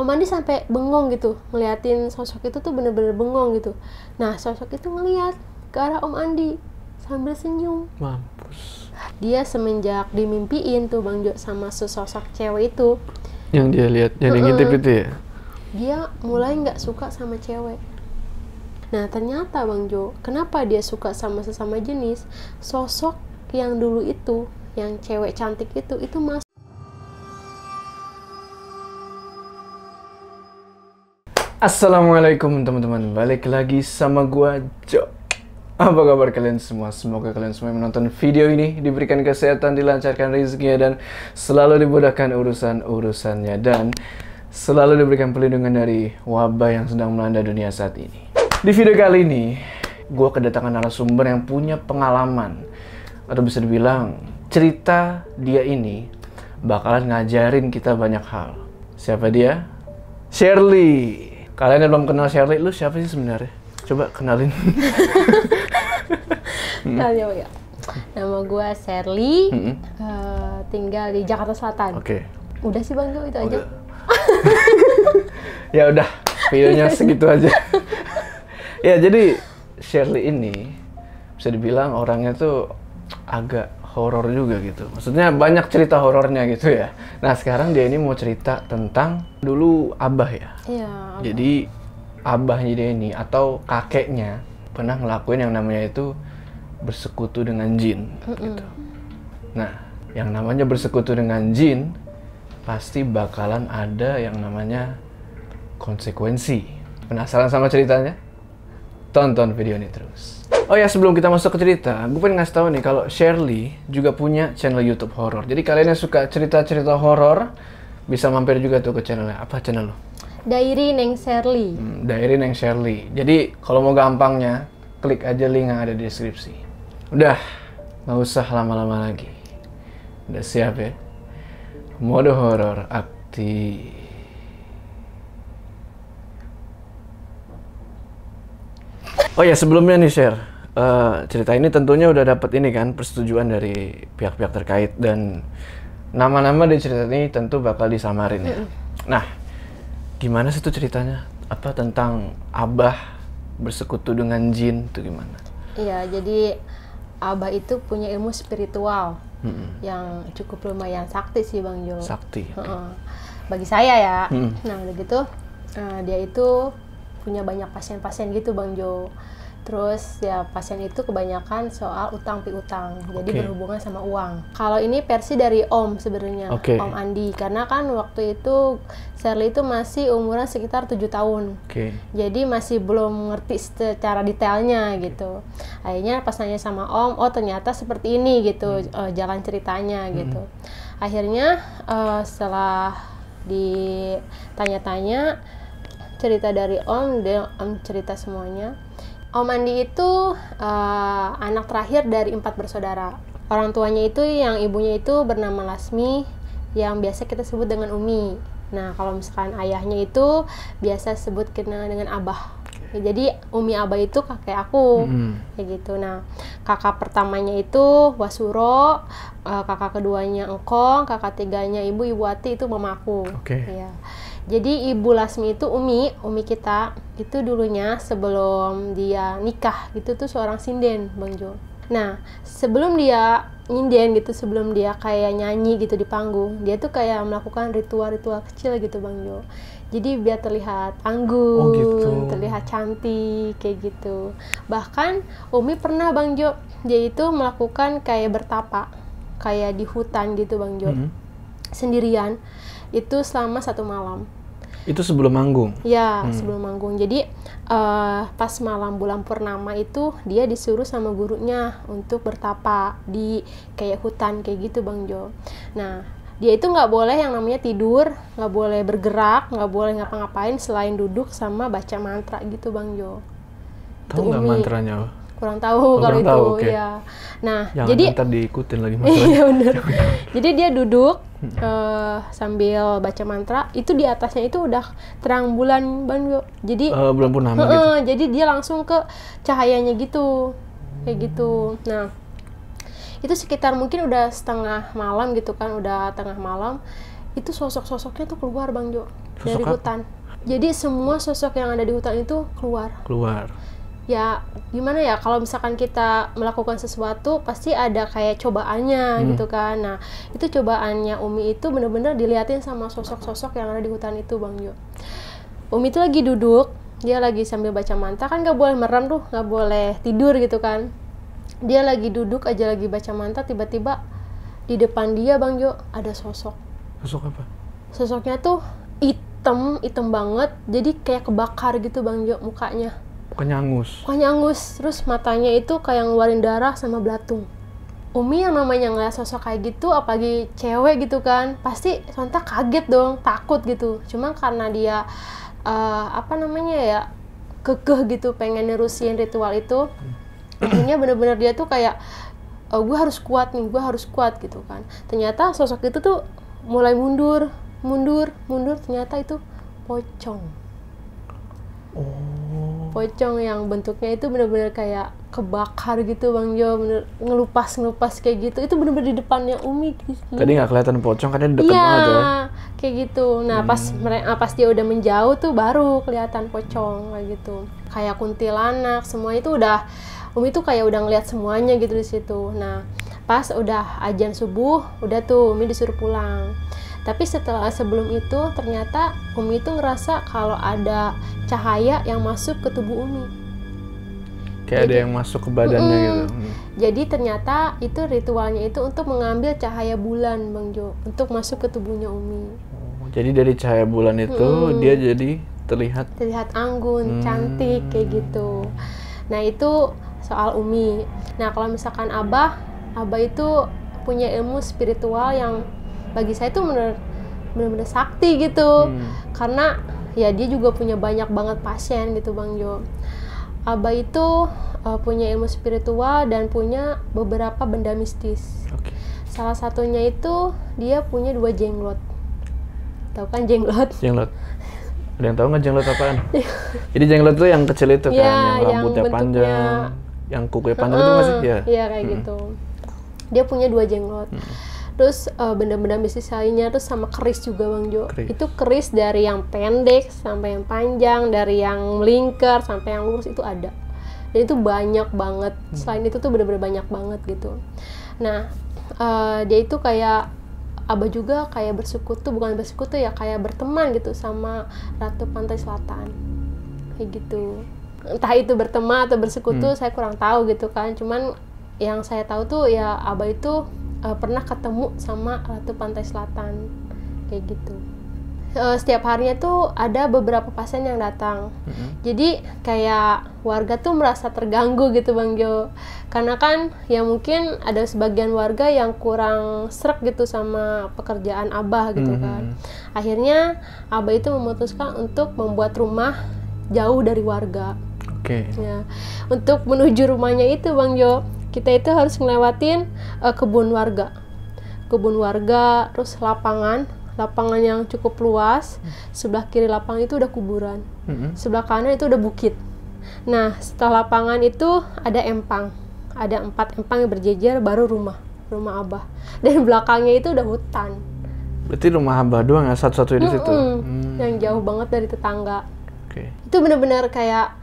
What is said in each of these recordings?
Om Andi sampai bengong gitu, ngeliatin sosok itu tuh bener-bener bengong gitu. Nah sosok itu ngeliat ke arah Om Andi sambil senyum. Mampus. Dia semenjak dimimpiin tuh Bang Jo sama sesosok cewek itu, Yang dia lihat, yang ngintip itu ya? dia mulai nggak suka sama cewek. Nah ternyata Bang Jo, kenapa dia suka sama sesama jenis? Sosok yang dulu itu, yang cewek cantik itu mas. Assalamualaikum teman-teman, balik lagi sama gua Jo. Apa kabar kalian semua? Semoga kalian semua yang menonton video ini diberikan kesehatan, dilancarkan rezekinya, dan selalu dimudahkan urusan-urusannya, dan selalu diberikan perlindungan dari wabah yang sedang melanda dunia saat ini. Di video kali ini, gua kedatangan narasumber yang punya pengalaman, atau bisa dibilang cerita dia ini bakalan ngajarin kita banyak hal. Siapa dia? Shirley. Kalian yang belum kenal Shirley, lu siapa sih sebenarnya? Coba kenalin. Coba ya. Nama gue Shirley, tinggal di Jakarta Selatan. Oke. Udah sih Bang Jo, itu aja. Ya udah, videonya segitu aja. Ya jadi Shirley ini bisa dibilang orangnya tuh agak horor juga gitu. Maksudnya banyak cerita horornya gitu ya. Nah sekarang dia ini mau cerita tentang dulu abah ya. Iya. Jadi abahnya dia ini atau kakeknya pernah ngelakuin yang namanya itu bersekutu dengan jin gitu. Nah yang namanya bersekutu dengan jin pasti bakalan ada yang namanya konsekuensi. Penasaran sama ceritanya? Tonton video ini terus. Oh ya, sebelum kita masuk ke cerita, gue pengen ngasih tahu nih kalau Shirley juga punya channel YouTube horor. Jadi kalian yang suka cerita-cerita horor bisa mampir juga tuh ke channelnya. Apa channel lo? Diary Neng Shirley. Diary Neng Shirley. Jadi kalau mau gampangnya, klik aja link yang ada di deskripsi. Udah, nggak usah lama-lama lagi. Udah siap ya? Mode horor aktif. Oh ya, sebelumnya nih share. Cerita ini tentunya udah dapat ini kan persetujuan dari pihak-pihak terkait, dan nama-nama di cerita ini tentu bakal disamarin ya. Nah, gimana sih tuh ceritanya? Apa tentang abah bersekutu dengan jin itu gimana? Iya, jadi abah itu punya ilmu spiritual yang cukup lumayan sakti sih Bang Jo. Sakti. Bagi saya ya. Nah udah gitu dia itu punya banyak pasien-pasien gitu Bang Jo. Terus ya pasien itu kebanyakan soal utang piutang, jadi berhubungan sama uang. Kalau ini versi dari Om sebenarnya, Om Andi, karena kan waktu itu Shirley itu masih umuran sekitar 7 tahun. Jadi masih belum ngerti secara detailnya gitu. Akhirnya pas nanya sama Om, oh ternyata seperti ini gitu jalan ceritanya gitu. Akhirnya setelah ditanya-tanya cerita dari Om, dia Om cerita semuanya. Om Andi itu anak terakhir dari 4 bersaudara. Orang tuanya itu yang ibunya itu bernama Lasmi, yang biasa kita sebut dengan Umi. Nah kalau misalkan ayahnya itu biasa sebut kenal dengan Abah. Jadi Umi Abah itu kakek aku, kayak gitu. Nah kakak pertamanya itu Wasuro, kakak keduanya Engkong, kakak tiganya Ibu Ati itu mamaku. Ya. Jadi Ibu Lasmi itu Umi kita itu dulunya sebelum dia nikah gitu tuh seorang sinden Bang Jo. Nah sebelum dia nyinden gitu, sebelum dia kayak nyanyi gitu di panggung, dia tuh kayak melakukan ritual-ritual kecil gitu Bang Jo. Jadi biar terlihat anggun, terlihat cantik kayak gitu. Bahkan Umi pernah Bang Jo, dia itu melakukan kayak bertapa, kayak di hutan gitu Bang Jo, sendirian. Itu selama 1 malam. Itu sebelum manggung? Ya, sebelum manggung. Jadi pas malam bulan purnama itu dia disuruh sama gurunya untuk bertapa di kayak hutan kayak gitu Bang Jo. Nah dia itu nggak boleh yang namanya tidur, nggak boleh bergerak, nggak boleh ngapa-ngapain selain duduk sama baca mantra gitu Bang Jo. Tahu nggak mantranya? Kurang tahu kalau itu ya. Nah jangan jadi ntar diikutin lagi mantranya. Iya bener. Jadi dia duduk sambil baca mantra, itu di atasnya itu udah terang bulan Bang Jo. Jadi bulan purnama gitu. Jadi dia langsung ke cahayanya gitu, kayak gitu. Nah itu sekitar mungkin udah setengah malam gitu kan, udah tengah malam, itu sosok-sosoknya tuh keluar Bang Jo. dari Sosok apa? hutan. Jadi semua sosok yang ada di hutan itu keluar. Ya gimana ya, kalau misalkan kita melakukan sesuatu pasti ada kayak cobaannya gitu kan. Nah itu cobaannya Umi itu bener-bener diliatin sama sosok-sosok yang ada di hutan itu Bang Jo. Umi itu lagi duduk, dia lagi sambil baca mantra, kan nggak boleh merem tuh, nggak boleh tidur gitu kan. Dia lagi duduk aja lagi baca mantra, tiba-tiba di depan dia Bang Jo ada sosok. Sosok apa? Sosoknya tuh hitam banget, jadi kayak kebakar gitu Bang Jo mukanya. Pokoknya angus. Terus matanya itu kayak ngeluarin darah sama belatung. Umi yang namanya ngeliat sosok kayak gitu, apalagi cewek gitu kan, pasti sontak kaget dong, takut gitu. Cuma karena dia kekeh gitu, pengen nerusin ritual itu, akhirnya bener-bener dia tuh kayak gue harus kuat gitu kan. Ternyata sosok itu tuh mulai mundur, ternyata itu pocong. Pocong yang bentuknya itu bener-bener kayak kebakar gitu Bang Jo, bener ngelupas kayak gitu. Itu bener-bener di depannya Umi. Tadi nggak kelihatan pocong karena deket banget ya. Kayak gitu. Nah pas dia udah menjauh tuh baru kelihatan pocong kayak gitu. Kayak kuntilanak, semua itu udah Umi tuh kayak udah ngeliat semuanya gitu di situ. Nah pas udah azan subuh, udah tuh Umi disuruh pulang. Tapi sebelum itu ternyata Umi itu ngerasa kalau ada cahaya yang masuk ke tubuh Umi. Kayak ada yang masuk ke badannya gitu. Jadi ternyata itu ritualnya itu untuk mengambil cahaya bulan Bang Jo, untuk masuk ke tubuhnya Umi. Jadi dari cahaya bulan itu dia jadi terlihat anggun, cantik kayak gitu. Nah itu soal Umi. Nah kalau misalkan Abah itu punya ilmu spiritual yang bagi saya tuh bener-bener sakti gitu. Karena ya dia juga punya banyak banget pasien gitu Bang Jo. Abah itu punya ilmu spiritual dan punya beberapa benda mistis. Salah satunya itu dia punya 2 jenglot. Tahu kan jenglot? Ada yang tahu nggak jenglot apaan? Jadi jenglot tuh yang kecil itu kan, yang rambutnya panjang, yang kukunya panjang itu nggak sih? Iya kayak gitu. Dia punya 2 jenglot. Terus benda-benda mistis lainnya tuh sama keris juga Bang Jo. Itu keris dari yang pendek sampai yang panjang, dari yang melingkar sampai yang lurus itu ada. Dan itu banyak banget. Selain itu tuh bener-bener banyak banget gitu. Nah dia itu kayak Abah juga kayak bukan bersekutu ya, kayak berteman gitu sama Ratu Pantai Selatan kayak gitu. Entah itu berteman atau bersekutu saya kurang tahu gitu kan. Cuman yang saya tahu tuh ya Abah itu pernah ketemu sama Ratu Pantai Selatan kayak gitu. Setiap harinya tuh ada beberapa pasien yang datang. Jadi kayak warga tuh merasa terganggu gitu Bang Jo, karena kan ya mungkin ada sebagian warga yang kurang srek gitu sama pekerjaan Abah gitu kan. Akhirnya Abah itu memutuskan untuk membuat rumah jauh dari warga. Ya, untuk menuju rumahnya itu Bang Jo, kita itu harus ngelewatin kebun warga, terus lapangan yang cukup luas. Sebelah kiri lapangan itu udah kuburan, sebelah kanan itu udah bukit. Nah setelah lapangan itu ada 4 empang yang berjejer, baru rumah Abah, dan belakangnya itu udah hutan. Berarti rumah Abah doang ya satu-satunya di situ? Yang jauh banget dari tetangga. Itu benar-benar kayak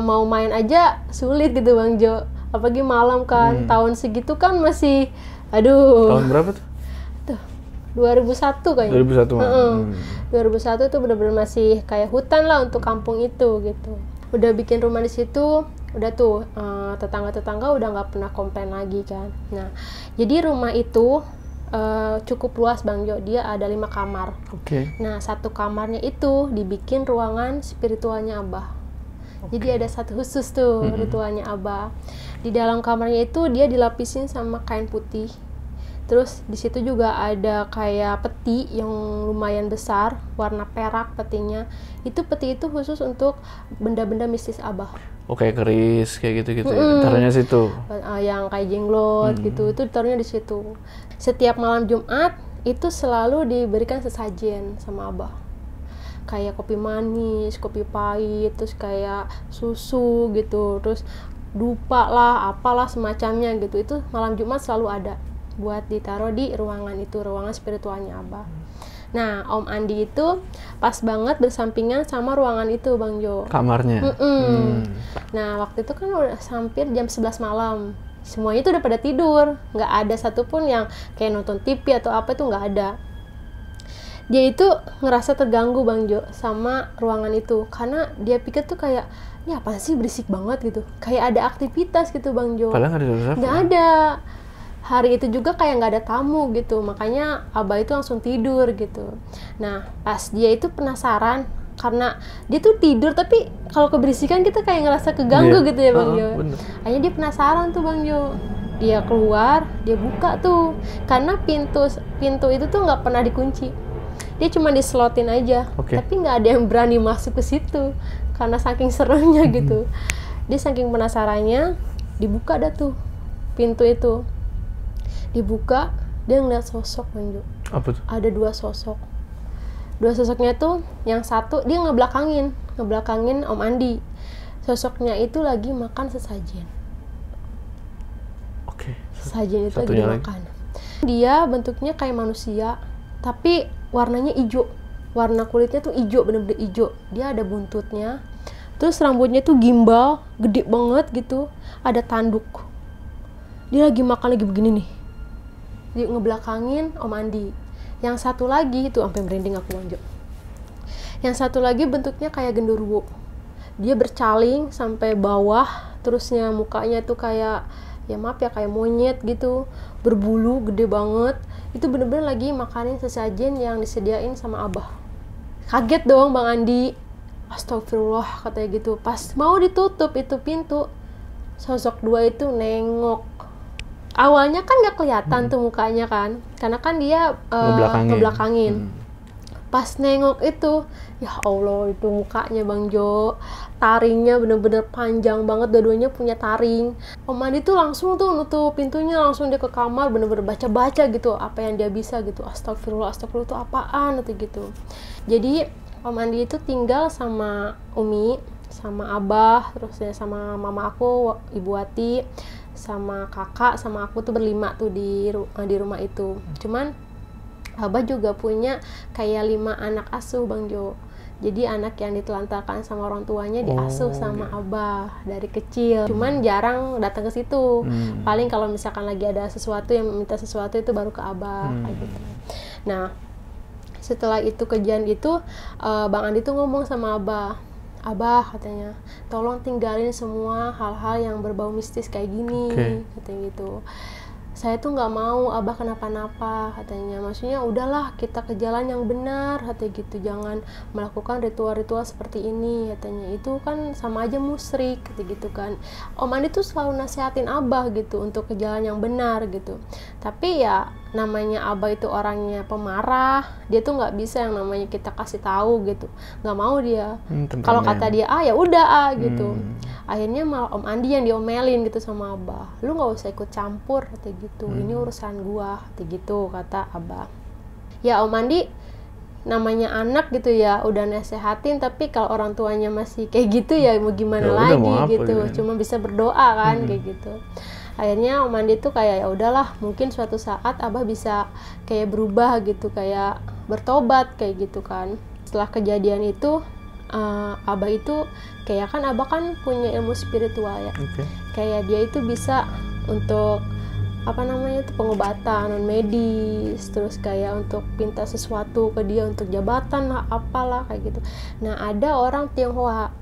mau main aja sulit gitu Bang Jo, apalagi malam kan. Tahun segitu kan masih Tahun berapa tuh? 2001 kayaknya. 2001 itu benar-benar masih kayak hutan lah untuk kampung itu gitu. Udah bikin rumah di situ, udah tuh tetangga-tetangga udah nggak pernah komplain lagi kan. Nah jadi rumah itu cukup luas Bang Jo, dia ada 5 kamar. Nah 1 kamarnya itu dibikin ruangan spiritualnya Abah. Jadi ada satu khusus tuh ritualnya Abah. Di dalam kamarnya itu dia dilapisin sama kain putih. Terus di situ juga ada kayak peti yang lumayan besar, warna perak petinya. Peti itu khusus untuk benda-benda mistis Abah. Kayak keris kayak gitu ya. Taruhnya situ. Yang kayak jenglot gitu, itu ditaruhnya di situ. Setiap malam Jumat itu selalu diberikan sesajen sama Abah. Kayak kopi manis, kopi pahit, terus kayak susu gitu, terus dupa lah, apalah semacamnya gitu. Itu malam Jumat selalu ada buat ditaruh di ruangan itu, ruangan spiritualnya Abah. Nah, Om Andi itu pas banget bersampingan sama ruangan itu, Bang Jo. Kamarnya. Nah, waktu itu kan udah hampir jam 11 malam. Semuanya itu udah pada tidur. Nggak ada satupun yang kayak nonton TV atau apa, itu nggak ada. Dia itu ngerasa terganggu, Bang Jo, sama ruangan itu. Karena dia pikir tuh kayak, ini apa sih berisik banget gitu. Kayak ada aktivitas gitu, Bang Jo. Padahal nggak ada siapa. Nggak ada. Hari itu juga kayak nggak ada tamu gitu, makanya Abah itu langsung tidur gitu. Nah, pas dia itu penasaran, karena dia tuh tidur tapi kalau keberisikan kita kayak ngerasa keganggu gitu ya, Bang Jo. Akhirnya dia penasaran tuh, Bang Jo. Dia keluar, dia buka tuh, karena pintu itu tuh nggak pernah dikunci. Dia cuma dislotin aja, tapi nggak ada yang berani masuk ke situ karena saking seremnya gitu. Dia saking penasarannya, dibuka dah tuh pintu itu. Dibuka, dia ngeliat sosok, Bang Jo. Apa tuh? Ada 2 sosok. 2 sosoknya tuh, yang satu dia ngebelakangin Om Andi. Sosoknya itu lagi makan sesajen. Sesajen itu lagi dimakan. Dia bentuknya kayak manusia, tapi warnanya hijau. Warna kulitnya tuh hijau, bener-bener hijau. Dia ada buntutnya. Terus rambutnya tuh gimbal, gede banget gitu. Ada tanduk. Dia lagi makan lagi begini nih. Dia ngebelakangin Om Andi. Yang satu lagi itu sampai merinding aku, Bang Jo. Yang satu lagi bentuknya kayak genderuwo. Dia bercaling sampai bawah, terusnya mukanya tuh kayak, ya maaf ya, kayak monyet gitu, berbulu gede banget. Itu bener-bener lagi makanin sesajen yang disediain sama Abah. Kaget dong Bang Andi. Astagfirullah, katanya gitu. Pas mau ditutup itu pintu, sosok 2 itu nengok. Awalnya kan nggak kelihatan tuh mukanya kan, karena kan dia ngebelakangin. Pas nengok itu, ya Allah, itu mukanya Bang Jo, taringnya bener-bener panjang banget, dua-duanya punya taring. Om Andi tuh langsung tuh nutup pintunya, langsung dia ke kamar, bener-bener baca-baca gitu apa yang dia bisa gitu. Astagfirullah itu apaan gitu. Jadi Om Andi itu tinggal sama Umi, sama Abah, terusnya sama mama aku, Ibu Wati, sama kakak, sama aku tuh berlima tuh di rumah itu. Cuman Abah juga punya kayak 5 anak asuh, Bang Jo. Jadi anak yang ditelantarkan sama orang tuanya diasuh sama Abah dari kecil. Cuman jarang datang ke situ. Paling kalau misalkan lagi ada sesuatu yang minta sesuatu itu baru ke Abah kayak gitu. Nah, setelah itu kejadian itu, Bang Andi tuh ngomong sama Abah, katanya, tolong tinggalin semua hal-hal yang berbau mistis kayak gini, katanya gitu. Saya tuh nggak mau Abah kenapa-napa, katanya. Maksudnya udahlah, kita ke jalan yang benar, katanya gitu. Jangan melakukan ritual-ritual seperti ini, katanya. Itu kan sama aja musyrik, gitu kan. Om Andi tuh selalu nasihatin Abah gitu untuk ke jalan yang benar gitu. Tapi ya namanya Abah itu orangnya pemarah, dia tuh nggak bisa yang namanya kita kasih tahu gitu, nggak mau dia. Kalau kata dia ya udah gitu. Akhirnya malah Om Andi yang diomelin gitu sama Abah, lu nggak usah ikut campur, kata gitu. Ini urusan gua, kata gitu, kata Abah. Ya Om Andi namanya anak gitu ya, udah nasehatin, tapi kalau orang tuanya masih kayak gitu ya mau gimana lagi gitu. Cuma bisa berdoa kan kayak gitu. Akhirnya Om Andi tuh kayak ya udahlah, mungkin suatu saat Abah bisa kayak berubah gitu, kayak bertobat kayak gitu kan. Setelah kejadian itu, Abah itu kayak kan Abah kan punya ilmu spiritual ya. Kayak dia itu bisa untuk apa namanya itu pengobatan non medis, terus kayak untuk pinta sesuatu ke dia untuk jabatan lah apalah kayak gitu. Nah, ada orang Tionghoa,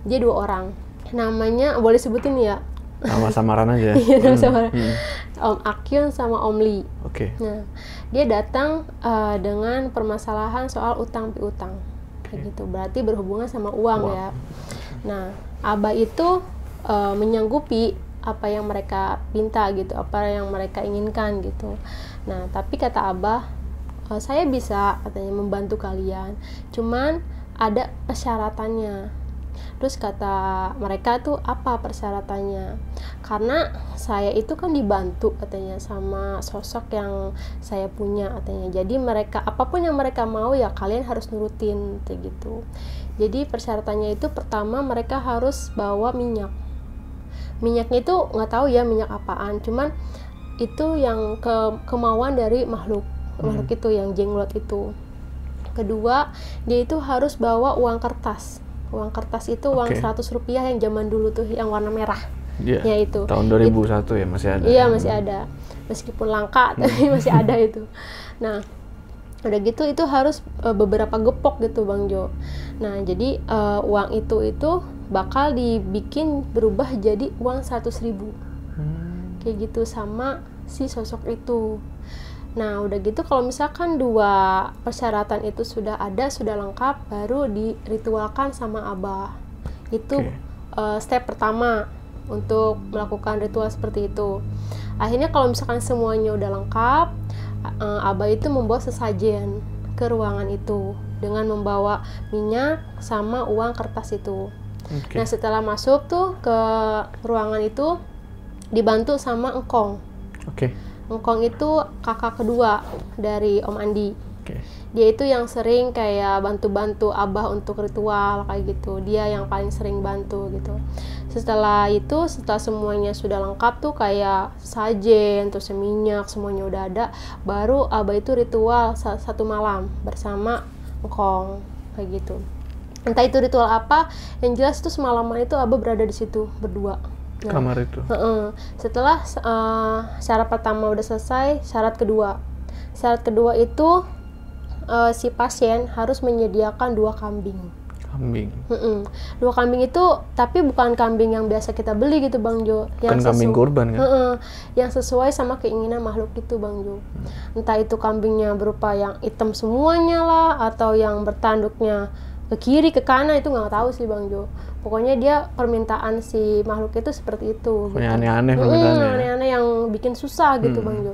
dia 2 orang, namanya boleh sebutin ya, nama samaran aja. Om Akyun sama Om Lee. Nah, dia datang dengan permasalahan soal utang piutang kayak gitu, berarti berhubungan sama uang ya. Nah, Abah itu menyanggupi apa yang mereka minta gitu, apa yang mereka inginkan gitu. Nah, tapi kata Abah, saya bisa, katanya, membantu kalian, cuman ada persyaratannya. Terus kata mereka tuh apa persyaratannya? Karena saya itu kan dibantu, katanya, sama sosok yang saya punya, katanya. Jadi mereka apapun yang mereka mau ya kalian harus nurutin kayak gitu. Jadi persyaratannya itu pertama mereka harus bawa minyak. Minyaknya itu nggak tahu ya minyak apaan, cuman itu yang kemauan dari makhluk itu yang jenglot itu. kedua dia itu harus bawa uang kertas. Uang kertas itu uang 100 rupiah yang zaman dulu tuh yang warna merah. Iya. Ya itu. Tahun 2001 ya masih ada. Iya masih ada. Meskipun langka tapi masih ada itu. Nah, udah gitu itu harus beberapa gepok gitu Bang Jo. Nah, jadi uang itu bakal dibikin berubah jadi uang 100.000. Kayak gitu sama si sosok itu. Nah, udah gitu kalau misalkan dua persyaratan itu sudah ada, sudah lengkap, baru diritualkan sama Abah. Itu step pertama untuk melakukan ritual seperti itu. Akhirnya kalau misalkan semuanya udah lengkap, Abah itu membawa sesajen ke ruangan itu dengan membawa minyak sama uang kertas itu. Nah, setelah masuk tuh ke ruangan itu dibantu sama engkong. Engkong itu kakak kedua dari Om Andi. Dia itu yang sering kayak bantu-bantu Abah untuk ritual kayak gitu. Dia yang paling sering bantu gitu. Setelah semuanya sudah lengkap tuh kayak sajen, terus minyak, semuanya udah ada, baru Abah itu ritual satu malam bersama engkong kayak gitu. Entah itu ritual apa, yang jelas itu semalaman itu Abah berada di situ berdua. Nah, kamar itu. Setelah syarat pertama udah selesai, syarat kedua itu si pasien harus menyediakan 2 kambing. 2 kambing itu tapi bukan kambing yang biasa kita beli gitu Bang Jo. Bukan kambing kurban kan? Yang sesuai sama keinginan makhluk itu Bang Jo. Entah itu kambingnya berupa yang hitam semuanya lah, atau yang bertanduknya ke kiri ke kanan, itu nggak tahu sih Bang Jo. Pokoknya dia permintaan si makhluk itu seperti itu. Pokoknya gitu. Aneh-aneh permintaannya. Aneh-aneh yang bikin susah gitu Bang Jo.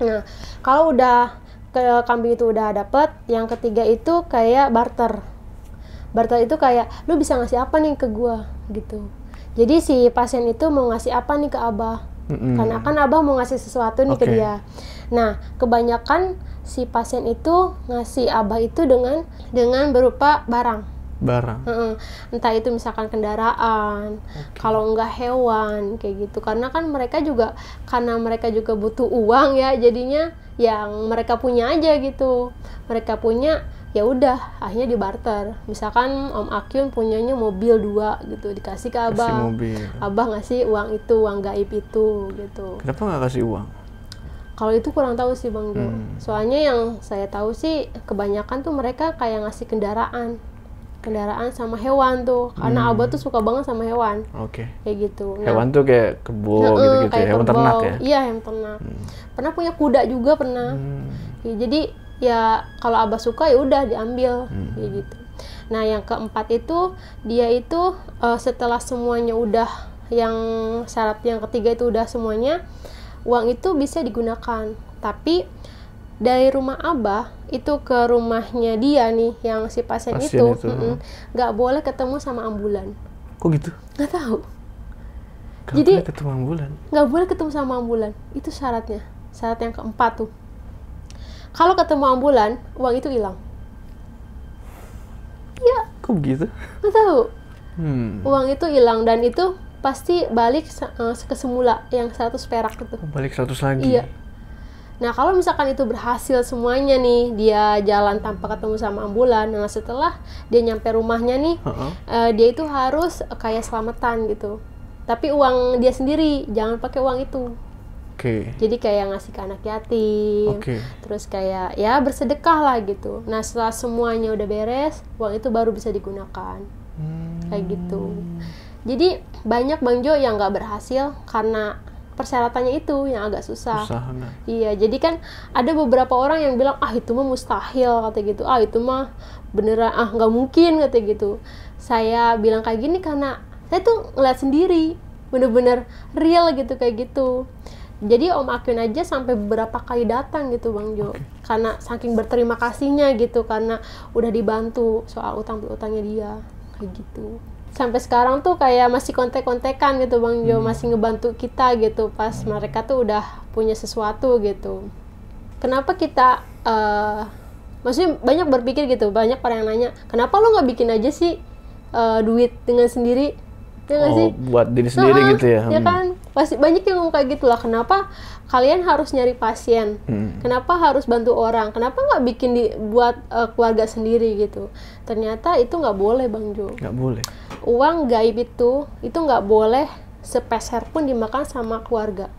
Nah, kalau udah ke kambing itu udah dapet, yang ketiga itu kayak barter. Barter itu kayak lu bisa ngasih apa nih ke gua gitu. Jadi si pasien itu mau ngasih apa nih ke Abah. Karena kan Abah mau ngasih sesuatu nih ke dia. Nah, kebanyakan si pasien itu ngasih Abah itu dengan berupa barang. Entah itu misalkan kendaraan, kalau enggak hewan kayak gitu. Karena mereka juga butuh uang ya, jadinya yang mereka punya aja gitu. Mereka punya, ya udah akhirnya dibarter. Misalkan Om Akyun punyanya mobil 2 gitu, dikasih ke Abah. Abah ngasih uang itu, uang gaib itu gitu. Kenapa nggak kasih uang? Kalau itu kurang tahu sih Bang Jo. Soalnya yang saya tahu sih kebanyakan tuh mereka kayak ngasih kendaraan sama hewan tuh, karena Abah tuh suka banget sama hewan. Kayak gitu. Nah, hewan tuh kayak kebo gitu-gitu ya, hewan ternak ya? Iya, hewan ternak. Pernah punya kuda juga pernah. Ya, jadi ya kalau Abah suka ya udah diambil kayak gitu. Nah, yang keempat itu dia itu setelah semuanya udah, yang syarat yang ketiga itu udah semuanya, uang itu bisa digunakan. Tapi dari rumah Abah itu ke rumahnya dia nih, yang si pasien itu nggak boleh ketemu sama ambulan. Kok gitu? Nggak tahu. Jadi boleh ketemu ambulan? Nggak boleh ketemu sama ambulan. Itu syaratnya. Syarat yang keempat tuh. Kalau ketemu ambulan, uang itu hilang. Iya. Kok begitu? Nggak tahu. Uang itu hilang, dan itu pasti balik ke semula yang 100 perak itu. Balik 100 lagi? Iya. Nah, kalau misalkan itu berhasil semuanya nih, dia jalan tanpa ketemu sama ambulan. Nah, setelah dia nyampe rumahnya nih, dia itu harus kayak selamatan gitu. Tapi uang dia sendiri, jangan pakai uang itu. Jadi kayak ngasih ke anak yatim, terus kayak ya bersedekah lah gitu. Nah, setelah semuanya udah beres, uang itu baru bisa digunakan. Kayak gitu. Jadi banyak Bang Jo yang nggak berhasil karena persyaratannya itu yang agak susah. Iya, jadi kan ada beberapa orang yang bilang, itu mah mustahil kata gitu. Itu mah beneran nggak mungkin kata gitu. Saya bilang kayak gini karena saya tuh ngeliat sendiri, bener-bener real gitu kayak gitu. Jadi Om Akyun aja sampai beberapa kali datang gitu Bang Jo. Karena saking berterima kasihnya gitu, karena udah dibantu soal utang-utangnya dia kayak gitu. Sampai sekarang tuh kayak masih kontek-kontekan gitu Bang Jo, masih ngebantu kita gitu pas mereka tuh udah punya sesuatu gitu. Kenapa kita maksudnya banyak berpikir gitu, banyak orang yang nanya, kenapa lo nggak bikin aja sih duit dengan sendiri? Ya nggak sih? Buat diri sendiri gitu ya? Ya kan, pasti banyak yang ngomong kayak gitu lah, kenapa kalian harus nyari pasien, kenapa harus bantu orang, kenapa nggak bikin buat keluarga sendiri gitu. Ternyata itu nggak boleh Bang Jo. Nggak boleh. Uang gaib itu nggak boleh sepeser pun dimakan sama keluarga,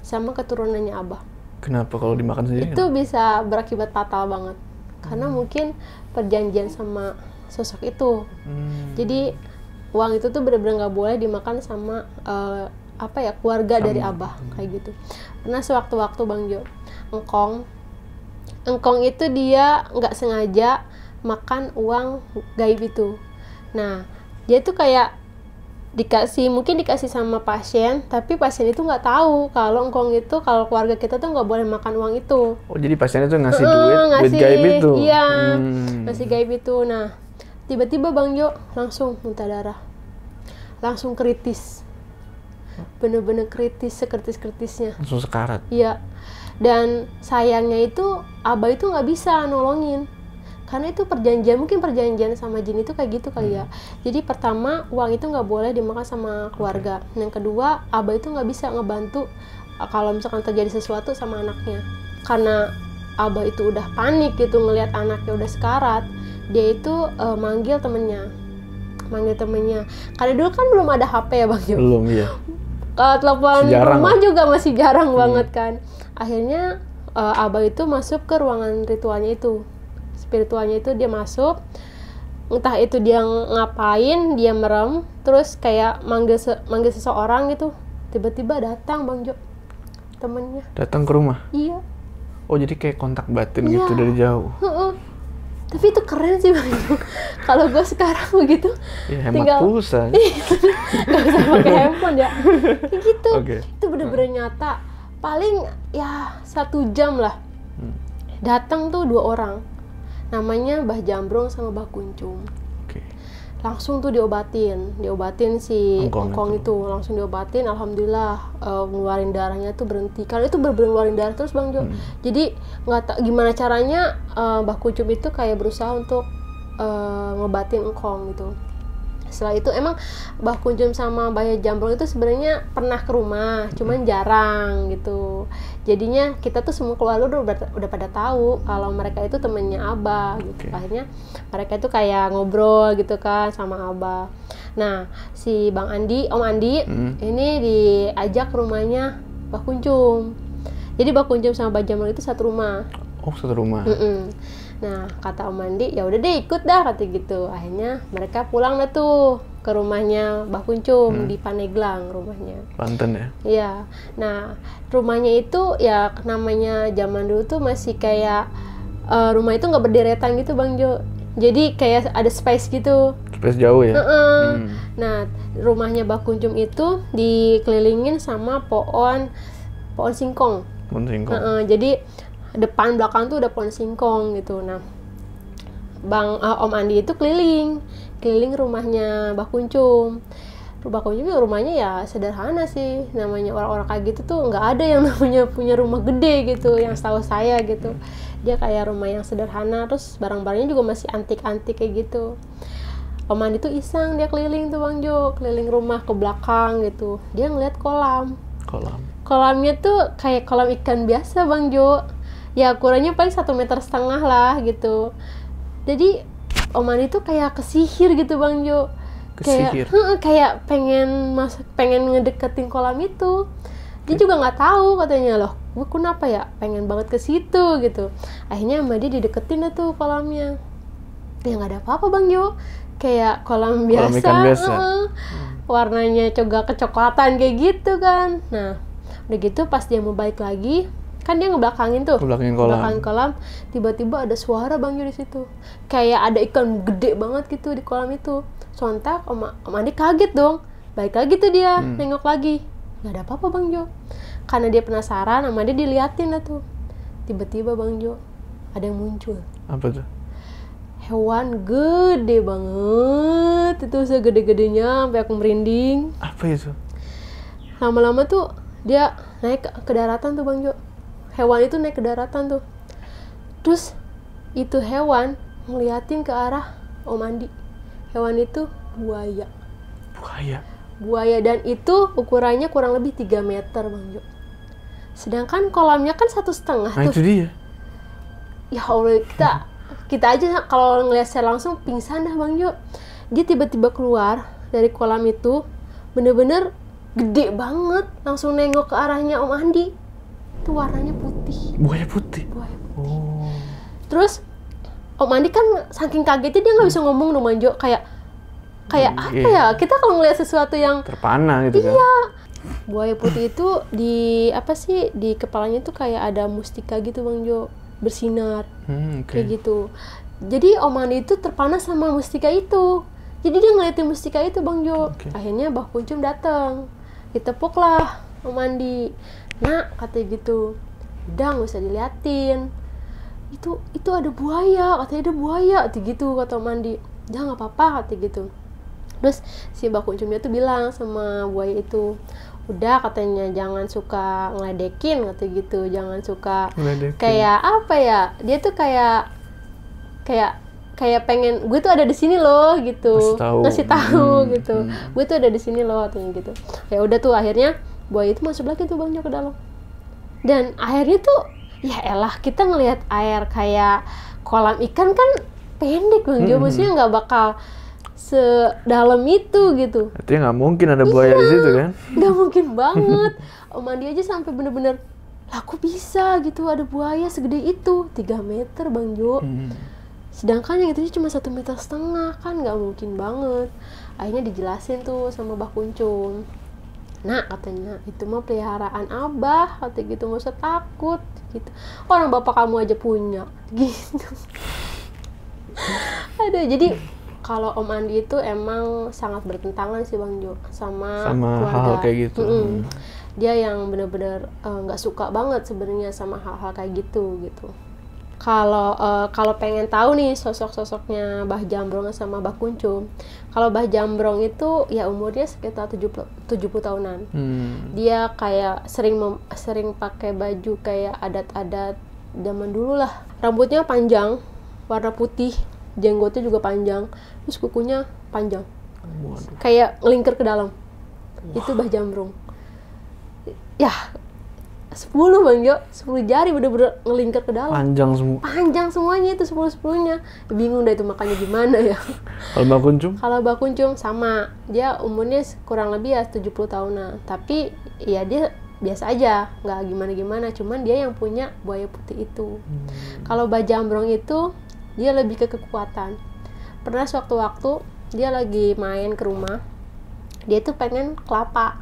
sama keturunannya Abah. Kenapa kalau dimakan sendiri? Itu bisa berakibat fatal banget, karena mungkin perjanjian sama sosok itu. Jadi uang itu tuh benar-benar nggak boleh dimakan sama keluarga dari Abah kayak gitu. Pernah sewaktu-waktu Bang Jo, engkong itu dia nggak sengaja makan uang gaib itu. Nah dia tuh kayak mungkin dikasih sama pasien, tapi pasien itu nggak tahu kalau engkong itu, kalau keluarga kita tuh nggak boleh makan uang itu. Oh jadi pasien itu ngasih duit gaib itu? Iya, ngasih gaib itu. Nah tiba-tiba Bang Jo langsung muntah darah, langsung kritis, bener-bener kritis, sekritis-kritisnya. Langsung sekarat? Iya, dan sayangnya itu Abah itu nggak bisa nolongin, karena itu mungkin perjanjian sama jin itu kayak gitu kali ya. Jadi pertama, uang itu nggak boleh dimakan sama keluarga. Yang kedua, Abah itu nggak bisa ngebantu kalau misalkan terjadi sesuatu sama anaknya, karena Abah itu udah panik gitu ngelihat anaknya udah sekarat. Dia itu manggil temennya, karena dulu kan belum ada HP ya Bang Jo. Belum, iya. Kalau telepon rumah juga masih jarang banget kan. Akhirnya Abah itu masuk ke ruangan ritualnya itu, spiritualnya itu. Dia masuk, entah itu dia ngapain, dia merem, terus kayak manggil seseorang gitu. Tiba-tiba datang Bang Jo, temennya. Datang ke rumah? Iya. Oh jadi kayak kontak batin gitu dari jauh. Tapi itu keren sih Bang Jo. Kalau gue sekarang begitu, ya, hemat pulsa. Gak usah pakai handphone ya. Kayak gitu. Itu bener-bener nyata. Paling ya 1 jam lah. Datang tuh 2 orang. Namanya Mbah Jambrong sama Mbah Kuncung. Langsung tuh diobatin si engkong itu. Langsung diobatin, alhamdulillah ngeluarin darahnya tuh berhenti. Karena itu bener-bener ngeluarin darah terus Bang Jo. Jadi nggak tahu gimana caranya Mbah Kuncung itu kayak berusaha untuk ngobatin engkong gitu. Setelah itu emang Mbah Kuncung sama Mbah Jambrong itu sebenarnya pernah ke rumah, cuman jarang gitu. Jadinya kita tuh semua keluarga udah pada tahu kalau mereka itu temennya Abah gitu. Akhirnya mereka itu kayak ngobrol gitu kan sama Abah. Nah si Om Andi ini diajak ke rumahnya Mbah Kuncung. Jadi Mbah Kuncung sama Mbah Jambrong itu satu rumah. Oh satu rumah. Nah kata Om Andi, ya udah deh ikut dah kata gitu. Akhirnya mereka pulang dah tuh ke rumahnya Mbah Kuncung di Paneglang rumahnya. Banten ya? Iya. Nah rumahnya itu ya namanya zaman dulu tuh masih kayak rumah itu nggak berderetan gitu Bang Jo. Jadi kayak ada space gitu. Space jauh ya? Nah rumahnya Mbah Kuncung itu dikelilingin sama pohon singkong. Pohon singkong. Jadi depan belakang tuh udah pohon singkong gitu. Nah Om Andi itu keliling rumahnya Mbah Kuncung. Mbah Kuncung rumahnya ya sederhana sih, namanya orang-orang kayak gitu tuh nggak ada yang namanya punya rumah gede gitu. Yang setahu saya gitu, dia kayak rumah yang sederhana, terus barang-barangnya juga masih antik-antik kayak gitu. Om Andi tuh iseng, dia keliling tuh Bang Jo, keliling rumah ke belakang gitu. Dia ngeliat kolamnya tuh kayak kolam ikan biasa Bang Jo. Ya ukurannya paling 1,5 meter lah gitu. Jadi Om Andi tuh kayak kesihir gitu Bang Jo. Kayak pengen ngedeketin kolam itu. Dia juga nggak tahu katanya, loh gue kenapa ya pengen banget ke situ gitu. Akhirnya sama dia dideketin dah tuh kolamnya. Ya nggak ada apa-apa Bang Jo, kayak kolam biasa, ikan biasa. Warnanya juga kecoklatan kayak gitu kan. Nah udah gitu pas dia mau balik lagi, kan dia ngebelakangin kolam. Tiba-tiba ada suara Bang Jo di situ, kayak ada ikan gede banget gitu di kolam itu. Sontak Om Andi kaget dong, balik lagi tuh dia nengok lagi, nggak ada apa-apa Bang Jo. Karena dia penasaran, sama dia diliatin lah tuh. Tiba-tiba Bang Jo ada yang muncul. Apa tuh? Hewan gede banget, itu segede-gedenya sampai aku merinding. Apa itu? Lama-lama tuh dia naik ke daratan tuh Bang Jo. Hewan itu naik ke daratan tuh. Terus itu hewan ngeliatin ke arah Om Andi. Hewan itu buaya. buaya, dan itu ukurannya kurang lebih 3 meter Bang Jo. Sedangkan kolamnya kan 1,5 Nah tuh. itu dia. Ya Allah, kita aja kalau ngeliat secara langsung pingsan dah Bang Jo. Dia tiba-tiba keluar dari kolam itu, bener-bener gede banget, langsung nengok ke arahnya Om Andi. Itu warnanya putih. Buaya putih. Buaya putih. Oh. Terus Om Andi kan saking kagetnya dia nggak bisa ngomong dong Bang Jo, kayak apa ya, kita kalau ngeliat sesuatu yang Terpana gitu kan. iya, buaya putih itu di apa sih, di kepalanya tuh kayak ada mustika gitu Bang Jo, bersinar kayak gitu. Jadi Om Andi itu terpana sama mustika itu, jadi dia ngeliatin mustika itu Bang Jo. Akhirnya Mbah Kuncum datang, ditepuklah Om Andi. Nak, katanya gitu, udah nggak usah diliatin, itu ada buaya, katanya ada buaya, katanya gitu kata Om Andi. Jangan, nggak apa-apa, katanya gitu. Terus si Mbah Kuncumnya tuh bilang sama buaya itu, udah, katanya jangan suka ngeledekin, katanya gitu, jangan suka kayak apa ya, dia tuh kayak pengen gue tuh ada di sini loh gitu, ngasih tahu gitu, gue tuh ada di sini loh, katanya gitu. Ya udah tuh, akhirnya buaya itu masuk lagi tuh Bang Jo ke dalam, dan airnya tuh ya elah, kita ngelihat air kayak kolam ikan kan pendek Bang Jo, maksudnya nggak bakal sedalam itu gitu. Artinya nggak mungkin ada buaya di situ kan? Nggak mungkin banget. Om Andi aja sampai bener-bener, lah kok bisa gitu ada buaya segede itu, 3 meter Bang Jo. Sedangkan yang itu cuma 1,5 meter, kan nggak mungkin banget. Akhirnya dijelasin tuh sama Mbah Kuncum. Nah, katanya itu mah peliharaan Abah, katanya gitu, nggak usah takut gitu. Orang bapak kamu aja punya gitu. Aduh, jadi kalau Om Andi itu emang sangat bertentangan sih Bang Jo sama keluarga. Hal kayak gitu. Dia yang benar-benar nggak suka banget sebenarnya sama hal-hal kayak gitu. Kalau pengen tahu nih sosok-sosoknya Mbah Jambrong sama Mbah Kuncum, kalau Mbah Jambrong itu ya umurnya sekitar 70 tahunan. Dia kayak sering pakai baju kayak adat-adat zaman dulu lah. Rambutnya panjang, warna putih, jenggotnya juga panjang, terus kukunya panjang. Kayak ngelingkar ke dalam. Itu Mbah Jambrong. Ya, 10 Bang Jo, 10 jari bener-bener ngelingkar ke dalam. Panjang semuanya itu 10-10-nya. Bingung dah itu makanya gimana ya. Kalau Mbah Kuncum? Kalau Mbah Kuncum sama, dia umurnya kurang lebih ya 70 tahunan. Tapi ya dia biasa aja, nggak gimana-gimana. Cuman dia yang punya buaya putih itu. Kalau Mbah Jambrong itu dia lebih ke kekuatan. Pernah sewaktu-waktu dia lagi main ke rumah, dia tuh pengen kelapa.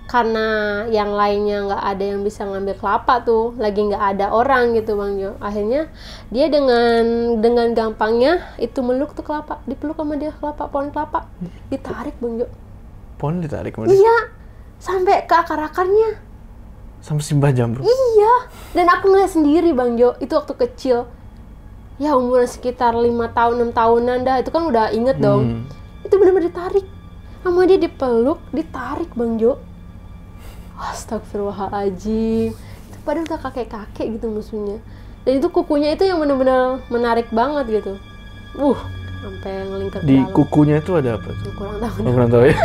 Karena yang lainnya nggak ada yang bisa ngambil kelapa tuh, lagi nggak ada orang gitu Bang Jo. Akhirnya dia dengan gampangnya itu meluk tuh kelapa, dipeluk sama dia pohon kelapa, ditarik Bang Jo. Pohon ditarik sama dia? Iya, sampai ke akar-akarnya. Sama si Mbah Jambrong? Iya, dan aku ngeliat sendiri Bang Jo, itu waktu kecil. Ya umur sekitar 5 tahun, 6 tahunan dah, itu kan udah inget dong. Itu benar-benar ditarik. Sama dia dipeluk, ditarik Bang Jo. Astagfirullahaladzim. Itu padahal udah kakek-kakek gitu musuhnya. Dan itu kukunya itu yang benar-benar menarik banget gitu. Sampai ngelingkar ke dalam. Di kukunya itu ada apa tuh? Kurang tahu. Kurang tahu ya.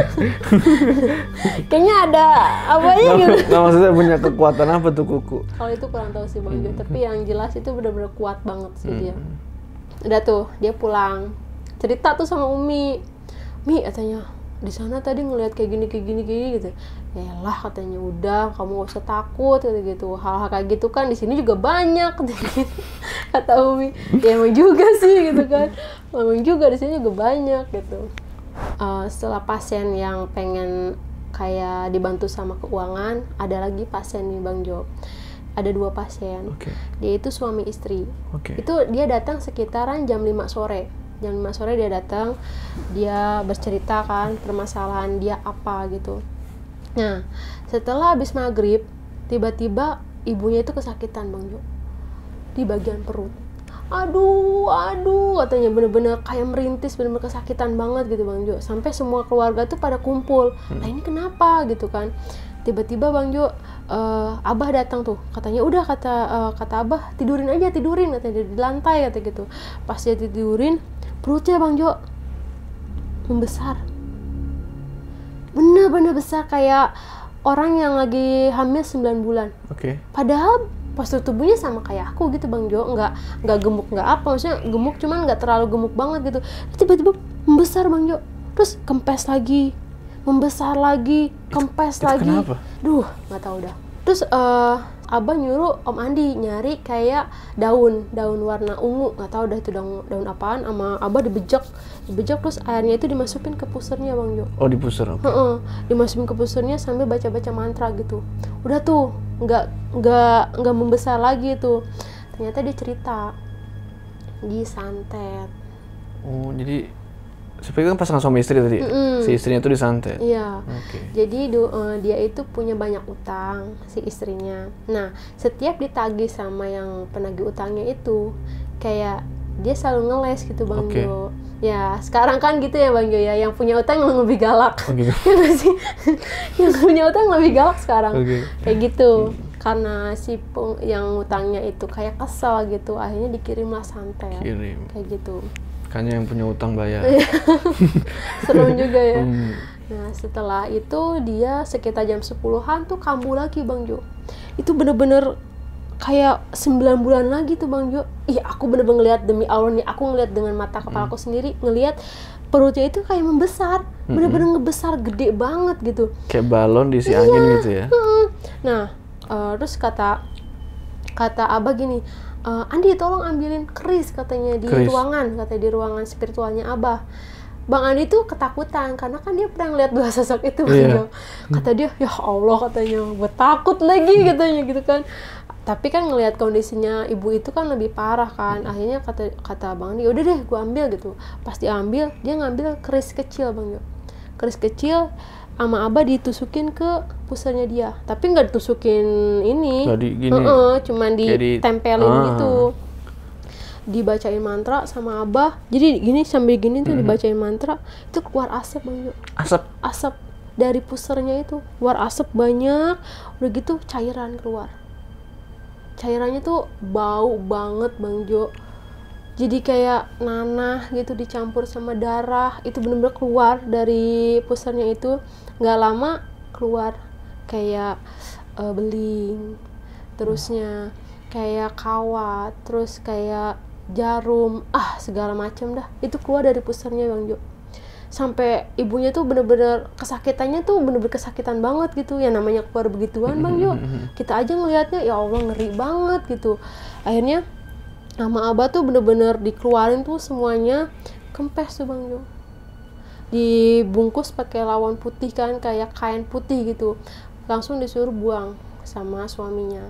Kayaknya ada apanya gitu. Nah, maksudnya punya kekuatan apa tuh kuku? Kalau itu kurang tahu sih Bang Jo, tapi yang jelas itu benar-benar kuat banget sih dia. Udah tuh, dia pulang. Cerita tuh sama Umi. Mi, katanya, di sana tadi ngelihat kayak gini gitu. Ya lah, katanya, udah kamu gak usah takut gitu. Hal-hal kayak gitu kan di sini juga banyak gitu. Kata Umi. Ya emang juga sih gitu kan. Emang juga di sini juga banyak gitu. Setelah pasien yang pengen kayak dibantu sama keuangan, ada lagi pasien nih Bang Jo. Ada 2 pasien. Dia itu suami istri. Itu dia datang sekitaran jam 5 sore. Jam 5 sore dia datang, dia bercerita kan permasalahan dia apa gitu. Nah, setelah habis maghrib, tiba-tiba ibunya itu kesakitan Bang Jo, di bagian perut. Aduh, katanya bener-bener kayak merintis, bener-bener kesakitan banget gitu Bang Jo. Sampai semua keluarga tuh pada kumpul. Nah ini kenapa gitu kan? Tiba-tiba Bang Jo, Abah datang tuh. Katanya udah kata Abah tidurin katanya di lantai kata gitu. Pas dia tidurin, perutnya Bang Jo membesar. bener-bener besar kayak orang yang lagi hamil 9 bulan. Oke. Padahal postur tubuhnya sama kayak aku gitu Bang Jo, nggak gemuk nggak apa, maksudnya gemuk cuman nggak terlalu gemuk banget gitu. Tiba-tiba membesar Bang Jo, terus kempes lagi, membesar lagi, kempes itu lagi. kenapa? Duh, nggak tahu dah. Terus Abah nyuruh Om Andi nyari kayak daun warna ungu, nggak tahu dah itu daun apaan, sama Abah dibejek terus airnya itu dimasukin ke pusernya Bang Jo. Oh, di pusar. Oke. Dimasukin ke pusernya sambil baca-baca mantra gitu. Udah tuh nggak membesar lagi tuh. Ternyata dia cerita disantet. Oh, jadi seperti kan pasangan suami istri tadi. Si istrinya itu disantet. Iya. Oke. Jadi dia itu punya banyak utang, si istrinya. Nah, setiap ditagih sama yang penagih utangnya itu, kayak dia selalu ngeles gitu Bang Oke. Jo. Ya, sekarang kan gitu ya Bang Jo ya, yang punya utang yang lebih galak. Oh, gitu. Ya nggak sih? Yang punya utang lebih galak sekarang. Oke. Kayak gitu. Karena yang utangnya itu kayak kesel gitu, akhirnya dikirimlah santet. Kirim. Kayak gitu. Makanya yang punya utang bayar. Serem juga ya. Nah, setelah itu dia sekitar jam 10-an tuh kambuh lagi Bang Jo. Itu bener-bener kayak 9 bulan lagi tuh Bang Jo. Iya, aku bener-bener ngeliat, demi Allah nih, aku ngeliat dengan mata kepala aku sendiri, ngeliat perutnya itu kayak membesar, bener-bener ngebesar, gede banget gitu. Kayak balon diisi angin gitu ya. Nah, terus kata Abah gini, Andi tolong ambilin keris katanya di Keris. ruangan, katanya di ruangan spiritualnya Abah. Bang Andi tuh ketakutan karena kan dia pernah ngeliat 2 sosok itu Bang Jo. Kata dia, ya Allah katanya, gue takut lagi katanya gitu kan. Tapi kan ngelihat kondisinya ibu itu kan lebih parah kan. Akhirnya kata Bang Andi, udah deh gue ambil gitu. Pas diambil, dia ngambil keris kecil Bang Jo. Keris kecil sama Abah ditusukin ke pusarnya dia. Tapi nggak ditusukin ini. Tadi gini. Cuman ditempelin gitu. Dibacain mantra sama Abah. Jadi gini sambil gini tuh dibacain mantra, itu keluar asap Bang Jo. Asap dari pusarnya itu keluar asap banyak. Udah gitu cairan keluar. Cairannya tuh bau banget Bang Jo. Jadi kayak nanah gitu dicampur sama darah. Itu bener-bener keluar dari pusarnya itu. Nggak lama keluar kayak beling. Terusnya kayak kawat. Terus kayak jarum. Segala macam dah. Itu keluar dari pusarnya Bang Jo. Sampai ibunya tuh bener-bener kesakitannya tuh bener-bener kesakitan banget gitu. Ya namanya keluar begituan Bang Jo. Kita aja ngelihatnya ya Allah ngeri banget gitu. Akhirnya sama Abah tuh bener-bener dikeluarin tuh semuanya, kempes tuh Bang Jo. Dibungkus pakai lawan putih kan, kayak kain putih gitu. Langsung disuruh buang sama suaminya.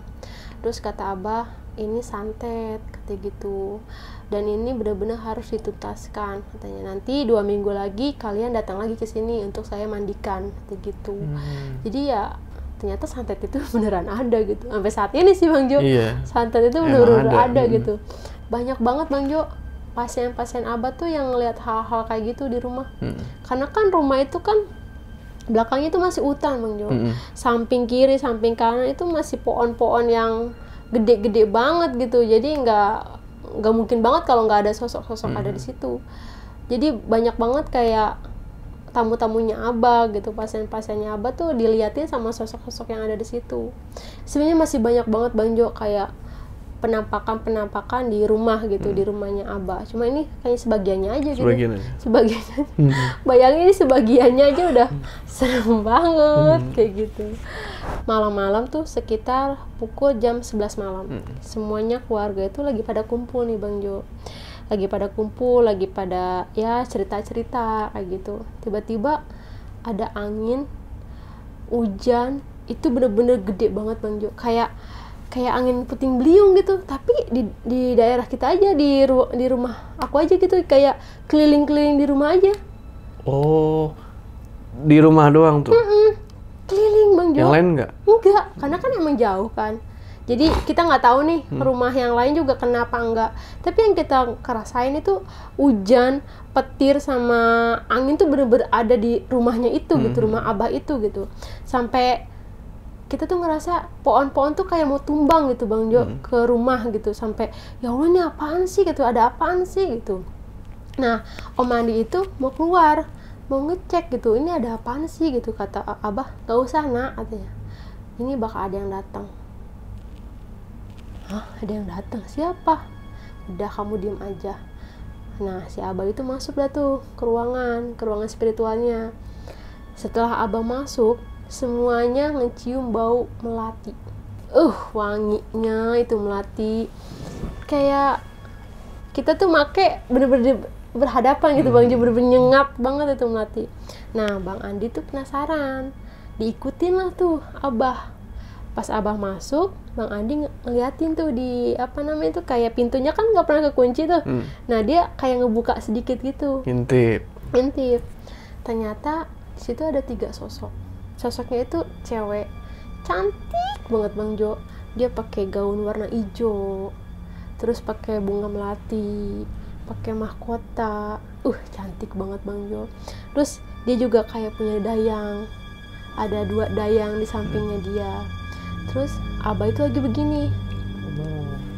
Terus kata Abah, ini santet kata gitu. Dan ini benar-benar harus dituntaskan katanya. Nanti 2 minggu lagi kalian datang lagi ke sini untuk saya mandikan kata gitu. Jadi ya ternyata santet itu beneran ada gitu. Sampai saat ini sih Bang Jo. Iya. Santet itu bener-bener ada gitu. Banyak banget Bang Jo pasien-pasien Abah tuh yang ngelihat hal-hal kayak gitu di rumah. Karena kan rumah itu kan belakangnya itu masih hutan Bang Jo. Samping kiri, samping kanan itu masih pohon-pohon yang gede-gede banget gitu. Jadi nggak mungkin banget kalau nggak ada sosok-sosok ada di situ. Jadi banyak banget kayak tamu-tamunya Abah gitu, pasien-pasiennya Abah tuh dilihatin sama sosok-sosok yang ada di situ. Sebenarnya masih banyak banget Bang Jo kayak penampakan di rumah gitu, di rumahnya Abah. Cuma ini kayaknya sebagiannya aja gitu. Sebagiannya. Bayangin ini sebagiannya aja udah serem banget kayak gitu. Malam-malam tuh sekitar pukul jam 11 malam. Semuanya keluarga itu lagi pada kumpul nih Bang Jo. Lagi pada kumpul, lagi pada ya cerita-cerita kayak gitu. Tiba-tiba ada angin, hujan, itu bener-bener gede banget Bang Jo. Kayak angin puting beliung gitu, tapi di daerah kita aja, di rumah aku aja gitu, kayak keliling-keliling di rumah aja. Oh, di rumah doang tuh? Keliling Bang Jo. Yang lain nggak? Enggak, karena kan emang jauh kan. Jadi kita nggak tahu nih rumah yang lain juga kenapa enggak. Tapi yang kita kerasain itu hujan, petir sama angin tuh bener-bener ada di rumahnya itu gitu, rumah Abah itu gitu. Sampai kita tuh ngerasa pohon-pohon tuh kayak mau tumbang gitu Bang Jo ke rumah gitu. Sampai ya Allah ini apaan sih gitu, ada apaan sih gitu. Nah Om Andi itu mau mau ngecek gitu, ini ada apaan sih gitu. Kata Abah, gak usah nak, katanya, ini bakal ada yang datang. Hah, ada yang datang? Siapa? Udah, kamu diem aja. Nah, si Abah itu masuk dah tuh ke ruangan spiritualnya. Setelah Abah masuk, semuanya ngecium bau melati. Wanginya itu melati. Kayak kita tuh make bener-bener berhadapan gitu Bang Jo, bener-bener nyengat banget itu melati. Nah, Bang Andi tuh penasaran, diikutin lah tuh Abah. Pas Abah masuk, Bang Andi ngeliatin tuh di apa namanya itu, kayak pintunya kan nggak pernah kekunci tuh. Nah, dia kayak ngebuka sedikit gitu, Intip. Ternyata di situ ada 3 sosok. Sosoknya itu cewek cantik banget Bang Jo. Dia pakai gaun warna hijau, terus pakai bunga melati, pakai mahkota. Cantik banget Bang Jo. Terus dia juga kayak punya dayang. Ada 2 dayang di sampingnya dia. Terus Abah itu lagi begini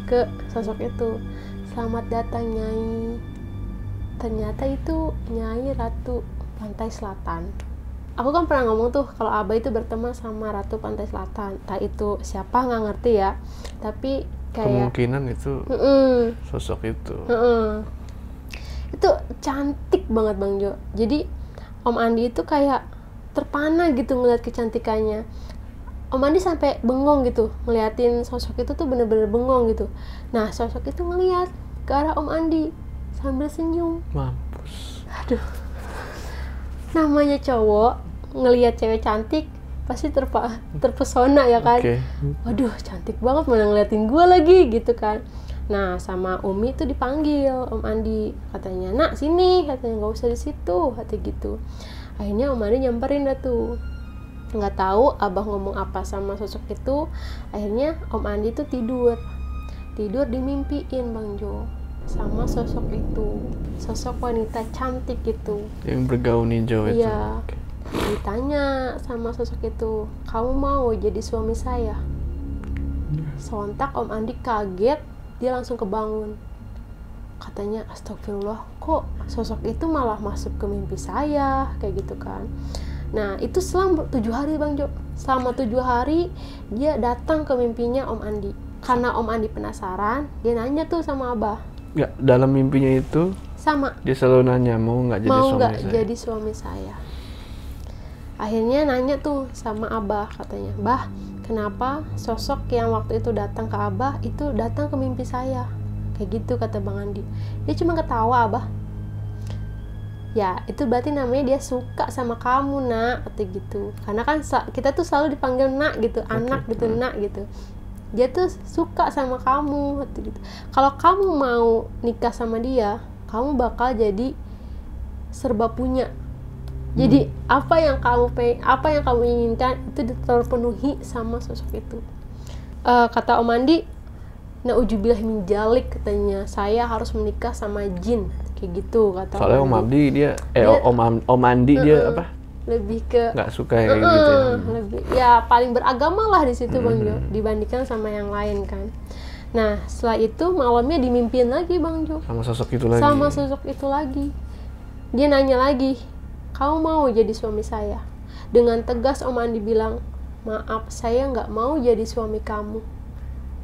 ke sosok itu, selamat datang Nyai. Ternyata itu Nyai Ratu Pantai Selatan. Aku kan pernah ngomong tuh kalau Abah itu berteman sama Ratu Pantai Selatan. Entah itu siapa nggak ngerti ya, tapi kayak kemungkinan itu sosok itu. Itu cantik banget Bang Jo. Jadi Om Andi itu kayak terpana gitu ngeliat kecantikannya. Om Andi sampai bengong gitu ngeliatin sosok itu tuh, bener-bener bengong gitu. Nah, sosok itu ngeliat ke arah Om Andi sambil senyum. Mampus. Aduh, namanya cowok ngeliat cewek cantik pasti terpesona ya kan. Waduh, cantik banget, mana ngeliatin gue lagi gitu kan. Nah, sama Umi tuh dipanggil Om Andi, katanya, nak sini, katanya, nggak usah di situ, katanya gitu. Akhirnya Om Andi nyamperin dah tuh. Nggak tahu Abah ngomong apa sama sosok itu. Akhirnya Om Andi tuh tidur dimimpiin Bang Jo sama sosok itu, sosok wanita cantik gitu yang bergaun hijau itu. Iya. Ditanya sama sosok itu, kamu mau jadi suami saya? Sontak Om Andi kaget, dia langsung kebangun. Katanya, astagfirullah, kok sosok itu malah masuk ke mimpi saya, kayak gitu kan. Nah, itu selama 7 hari Bang Jo. Selama 7 hari dia datang ke mimpinya Om Andi. Karena Om Andi penasaran, dia nanya tuh sama Abah. Ya, dalam mimpinya itu sama. Dia selalu nanya, mau nggak jadi suami saya? Akhirnya nanya tuh sama Abah, katanya, Bah, kenapa sosok yang waktu itu datang ke Abah itu datang ke mimpi saya? Kayak gitu kata Bang Andi. Dia cuma ketawa Abah. Ya, itu berarti namanya dia suka sama kamu, nak, kata gitu. Karena kan kita tuh selalu dipanggil nak gitu, anak gitu, nak gitu. Dia tuh suka sama kamu, kata gitu. Kalau kamu mau nikah sama dia, kamu bakal jadi serba punya. Jadi apa yang kamu inginkan itu terpenuhi sama sosok itu. Kata Om Andi, na'udzubillah min dzalik, katanya, saya harus menikah sama jin. Kayak gitu kata. Soalnya Om Andi Om Andi dia apa? Lebih ke nggak suka kayak gitu ya. Lebih ya paling beragama lah di situ Bang Jo, dibandingkan sama yang lain kan. Nah, setelah itu malamnya dimimpiin lagi Bang Jo. Sama sosok itu lagi. Dia nanya lagi, kamu mau jadi suami saya? Dengan tegas Om Andi bilang, maaf, saya nggak mau jadi suami kamu.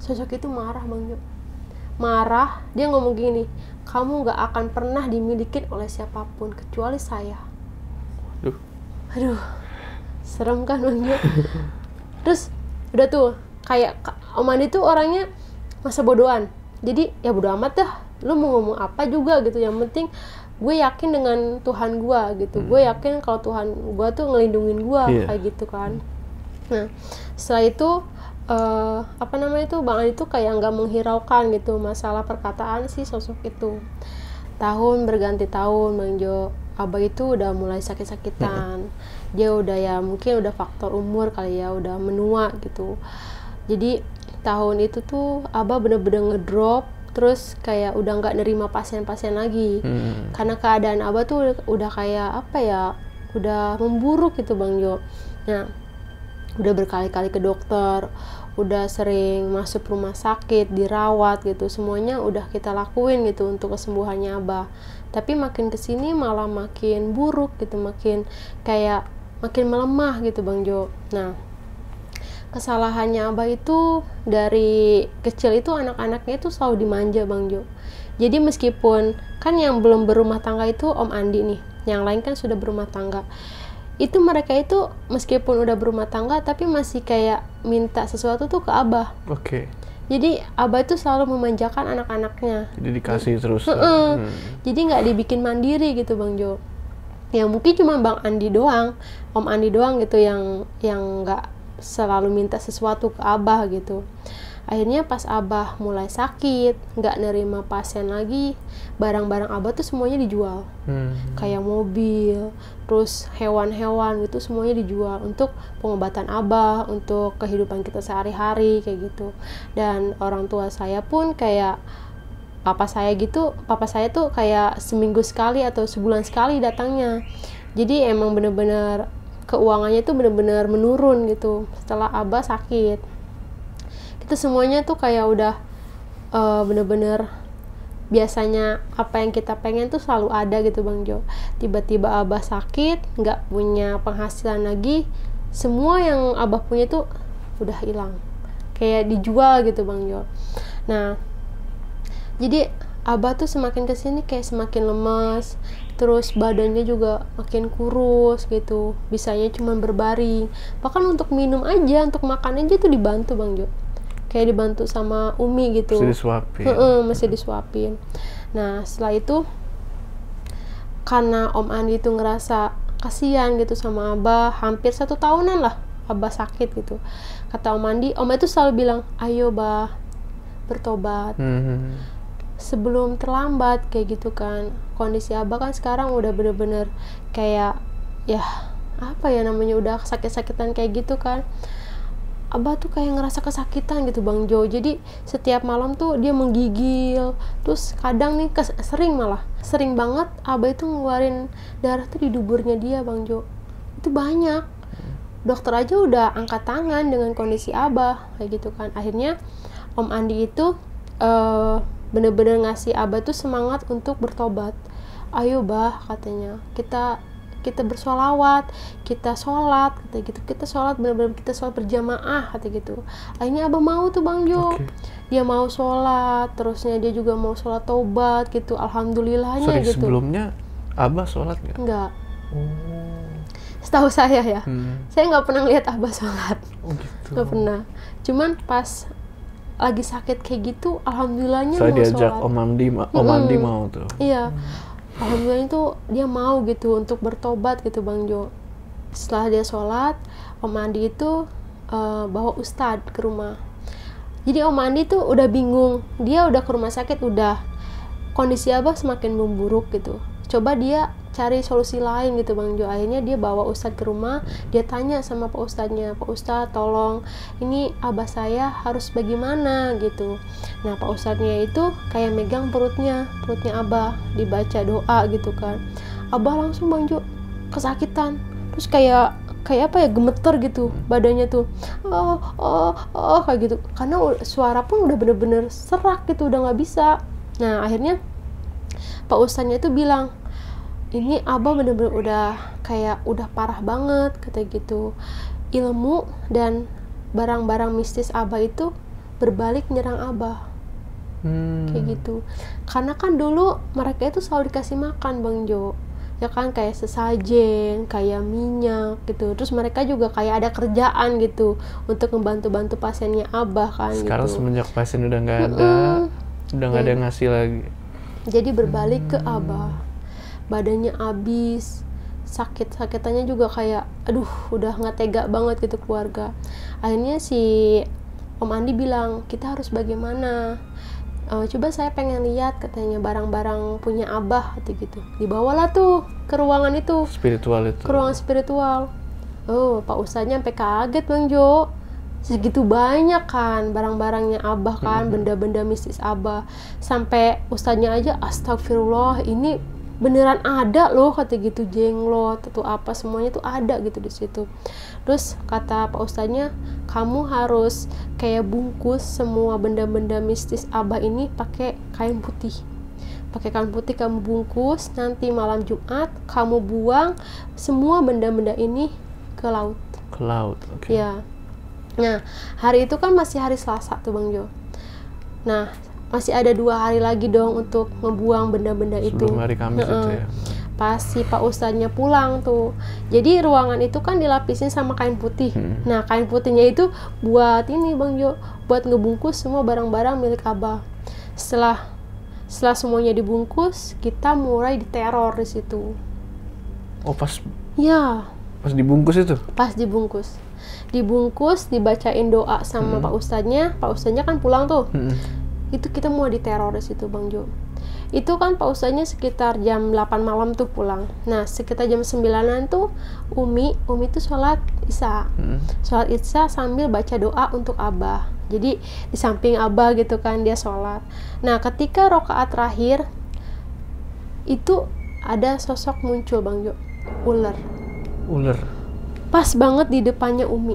Sosok itu marah Bang Jo. Marah, dia ngomong gini, kamu gak akan pernah dimiliki oleh siapapun kecuali saya. Aduh, serem kan Bang Jo. Terus udah tuh, kayak Om Andi tuh orangnya masa bodohan. Jadi ya bodo amat dah, lu mau ngomong apa juga gitu. Yang penting gue yakin dengan Tuhan gue gitu. Gue yakin kalau Tuhan gue tuh ngelindungin gue, kayak gitu kan. Nah, setelah itu Bang Andi tuh kayak nggak menghiraukan gitu masalah perkataan si sosok itu. Tahun berganti tahun Bang Jo, Abah itu udah mulai sakit-sakitan. Dia udah ya mungkin udah faktor umur kali ya, udah menua gitu. Jadi tahun itu tuh Abah bener-bener ngedrop, terus kayak udah nggak nerima pasien-pasien lagi. Karena keadaan Abah tuh udah kayak apa ya, udah memburuk gitu Bang Jo. Nah, udah berkali-kali ke dokter, udah sering masuk rumah sakit, dirawat gitu, semuanya udah kita lakuin gitu untuk kesembuhannya Abah. tapi makin kesini malah makin buruk gitu, makin melemah gitu Bang Jo. Nah, kesalahannya Abah itu dari kecil itu anak-anaknya itu selalu dimanja Bang Jo. Jadi meskipun kan yang belum berumah tangga itu Om Andi nih, yang lain kan sudah berumah tangga. Itu mereka itu meskipun udah berumah tangga tapi masih kayak minta sesuatu tuh ke Abah. Oke. Jadi Abah itu selalu memanjakan anak-anaknya. Jadi dikasih terus. Jadi nggak dibikin mandiri gitu Bang Jo. Ya mungkin cuma Bang Andi doang, Om Andi doang gitu yang nggak selalu minta sesuatu ke Abah gitu. Akhirnya pas Abah mulai sakit, nggak nerima pasien lagi, barang-barang Abah tuh semuanya dijual. Kayak mobil, terus hewan-hewan gitu semuanya dijual untuk pengobatan Abah, untuk kehidupan kita sehari-hari kayak gitu. Dan orang tua saya pun kayak papa saya tuh kayak seminggu sekali atau sebulan sekali datangnya. Jadi emang bener-bener keuangannya tuh bener-bener menurun gitu setelah Abah sakit. Kita semuanya tuh kayak udah bener-bener biasanya apa yang kita pengen tuh selalu ada gitu Bang Jo. Tiba-tiba Abah sakit, nggak punya penghasilan lagi, semua yang Abah punya tuh udah hilang, kayak dijual gitu Bang Jo. Nah, jadi Abah tuh semakin kesini kayak semakin lemas, terus badannya juga makin kurus gitu, bisanya cuma berbaring. Bahkan untuk minum aja, untuk makan aja tuh dibantu Bang Jo, kayak dibantu sama Umi gitu. Masih disuapin. Masih disuapin. Nah setelah itu karena Om Andi itu ngerasa kasihan gitu sama Abah, hampir 1 tahunan lah Abah sakit gitu. Kata Om Andi, Om itu selalu bilang, ayo Bah, bertobat sebelum terlambat kayak gitu kan. Kondisi Abah kan sekarang udah bener-bener kayak ya apa ya namanya, udah sakit-sakitan kayak gitu kan. Abah tuh kayak ngerasa kesakitan gitu Bang Jo. Jadi setiap malam tuh dia menggigil. Terus kadang nih sering banget Abah itu ngeluarin darah tuh di duburnya dia Bang Jo. Itu banyak. Dokter aja udah angkat tangan dengan kondisi Abah kayak gitu kan. Akhirnya Om Andi itu bener-bener ngasih Abah tuh semangat untuk bertobat. Ayo Bah, katanya, kita bersolawat, kita sholat, kata gitu. Kita sholat benar-benar, kita sholat berjamaah, kata gitu. Akhirnya Abah mau tuh Bang Jo. Dia mau sholat, terusnya dia juga mau sholat taubat gitu. Alhamdulillahnya. Sorry, gitu. Sebelumnya Abah sholat nggak? Enggak. Setahu saya ya, saya nggak pernah lihat Abah sholat. Gitu. Nggak pernah. Cuman pas lagi sakit kayak gitu, alhamdulillahnya Saya mau diajak sholat. Om Andi mau tuh. Iya. Alhamdulillah itu dia mau gitu untuk bertobat gitu Bang Jo. Setelah dia sholat, Om Andi itu bawa Ustadz ke rumah. Jadi Om Andi tuh udah bingung, dia udah ke rumah sakit, udah kondisi Abah semakin memburuk gitu. Coba dia cari solusi lain gitu Bang Jo. Akhirnya dia bawa Ustadz ke rumah, dia tanya sama Pak Ustadznya, Pak Ustadz tolong, ini Abah saya harus bagaimana gitu. Nah Pak Ustadznya itu kayak megang perutnya Abah, dibaca doa gitu kan. Abah langsung Bang Jo kesakitan, terus kayak apa ya, gemeter gitu badannya tuh, kayak gitu, karena suara pun udah bener-bener serak gitu, udah nggak bisa. Nah akhirnya Pak Ustadznya itu bilang, ini Abah bener-bener udah parah banget, kata gitu. Ilmu dan barang-barang mistis Abah itu berbalik nyerang Abah. Kayak gitu. Karena kan dulu mereka itu selalu dikasih makan Bang Jo. Ya kan, kayak sesajen, kayak minyak gitu. Terus mereka juga kayak ada kerjaan gitu untuk membantu-bantu pasiennya Abah kan. Sekarang gitu. Semenjak pasien udah nggak ada, udah nggak ada yang ngasih lagi. Jadi berbalik ke Abah. Badannya habis, sakitannya juga kayak aduh udah nggak tega banget gitu keluarga. Akhirnya si Om Andi bilang, kita harus bagaimana, coba saya pengen lihat, katanya, barang-barang punya Abah, kata gitu. Dibawalah tuh ke ruangan itu, Spiritual itu. ke ruangan spiritual. Oh Pak Ustadznya sampai kaget Bang Jo, segitu banyak kan barang-barangnya Abah kan, benda-benda mistis Abah. Sampai Ustadznya aja astagfirullah, ini beneran ada loh, kata gitu, jenglot atau apa semuanya tuh ada gitu di situ. Terus kata Pak Ustadznya, kamu harus kayak bungkus semua benda-benda mistis Abah ini pakai kain putih. pakai kain putih kamu bungkus, nanti malam Jumat kamu buang semua benda-benda ini ke laut. Ke laut, oke. Ya. Nah, hari itu kan masih hari Selasa tuh Bang Jo. Nah, masih ada 2 hari lagi dong untuk ngebuang benda-benda itu. Sebelum hari Kamis itu ya. Pas si Pak Ustadznya pulang tuh. Jadi ruangan itu kan dilapisin sama kain putih. Nah, kain putihnya itu buat ini Bang Jo, buat ngebungkus semua barang-barang milik Abah. Setelah semuanya dibungkus, kita mulai diteror di situ. Oh, pas Ya, dibungkus itu? pas dibungkus. Dibungkus, dibacain doa sama Pak Ustadznya. Pak Ustadznya kan pulang tuh. Itu kita mau diteror di situ Bang Jo. Itu kan Pak Ustadznya sekitar jam 8 malam tuh pulang. Nah, sekitar jam 9-an tuh Umi tuh sholat Isya. Sholat Isya sambil baca doa untuk Abah. Jadi di samping Abah gitu kan dia sholat. Nah, ketika rakaat terakhir itu ada sosok muncul Bang Jo, ular. Pas banget di depannya Umi.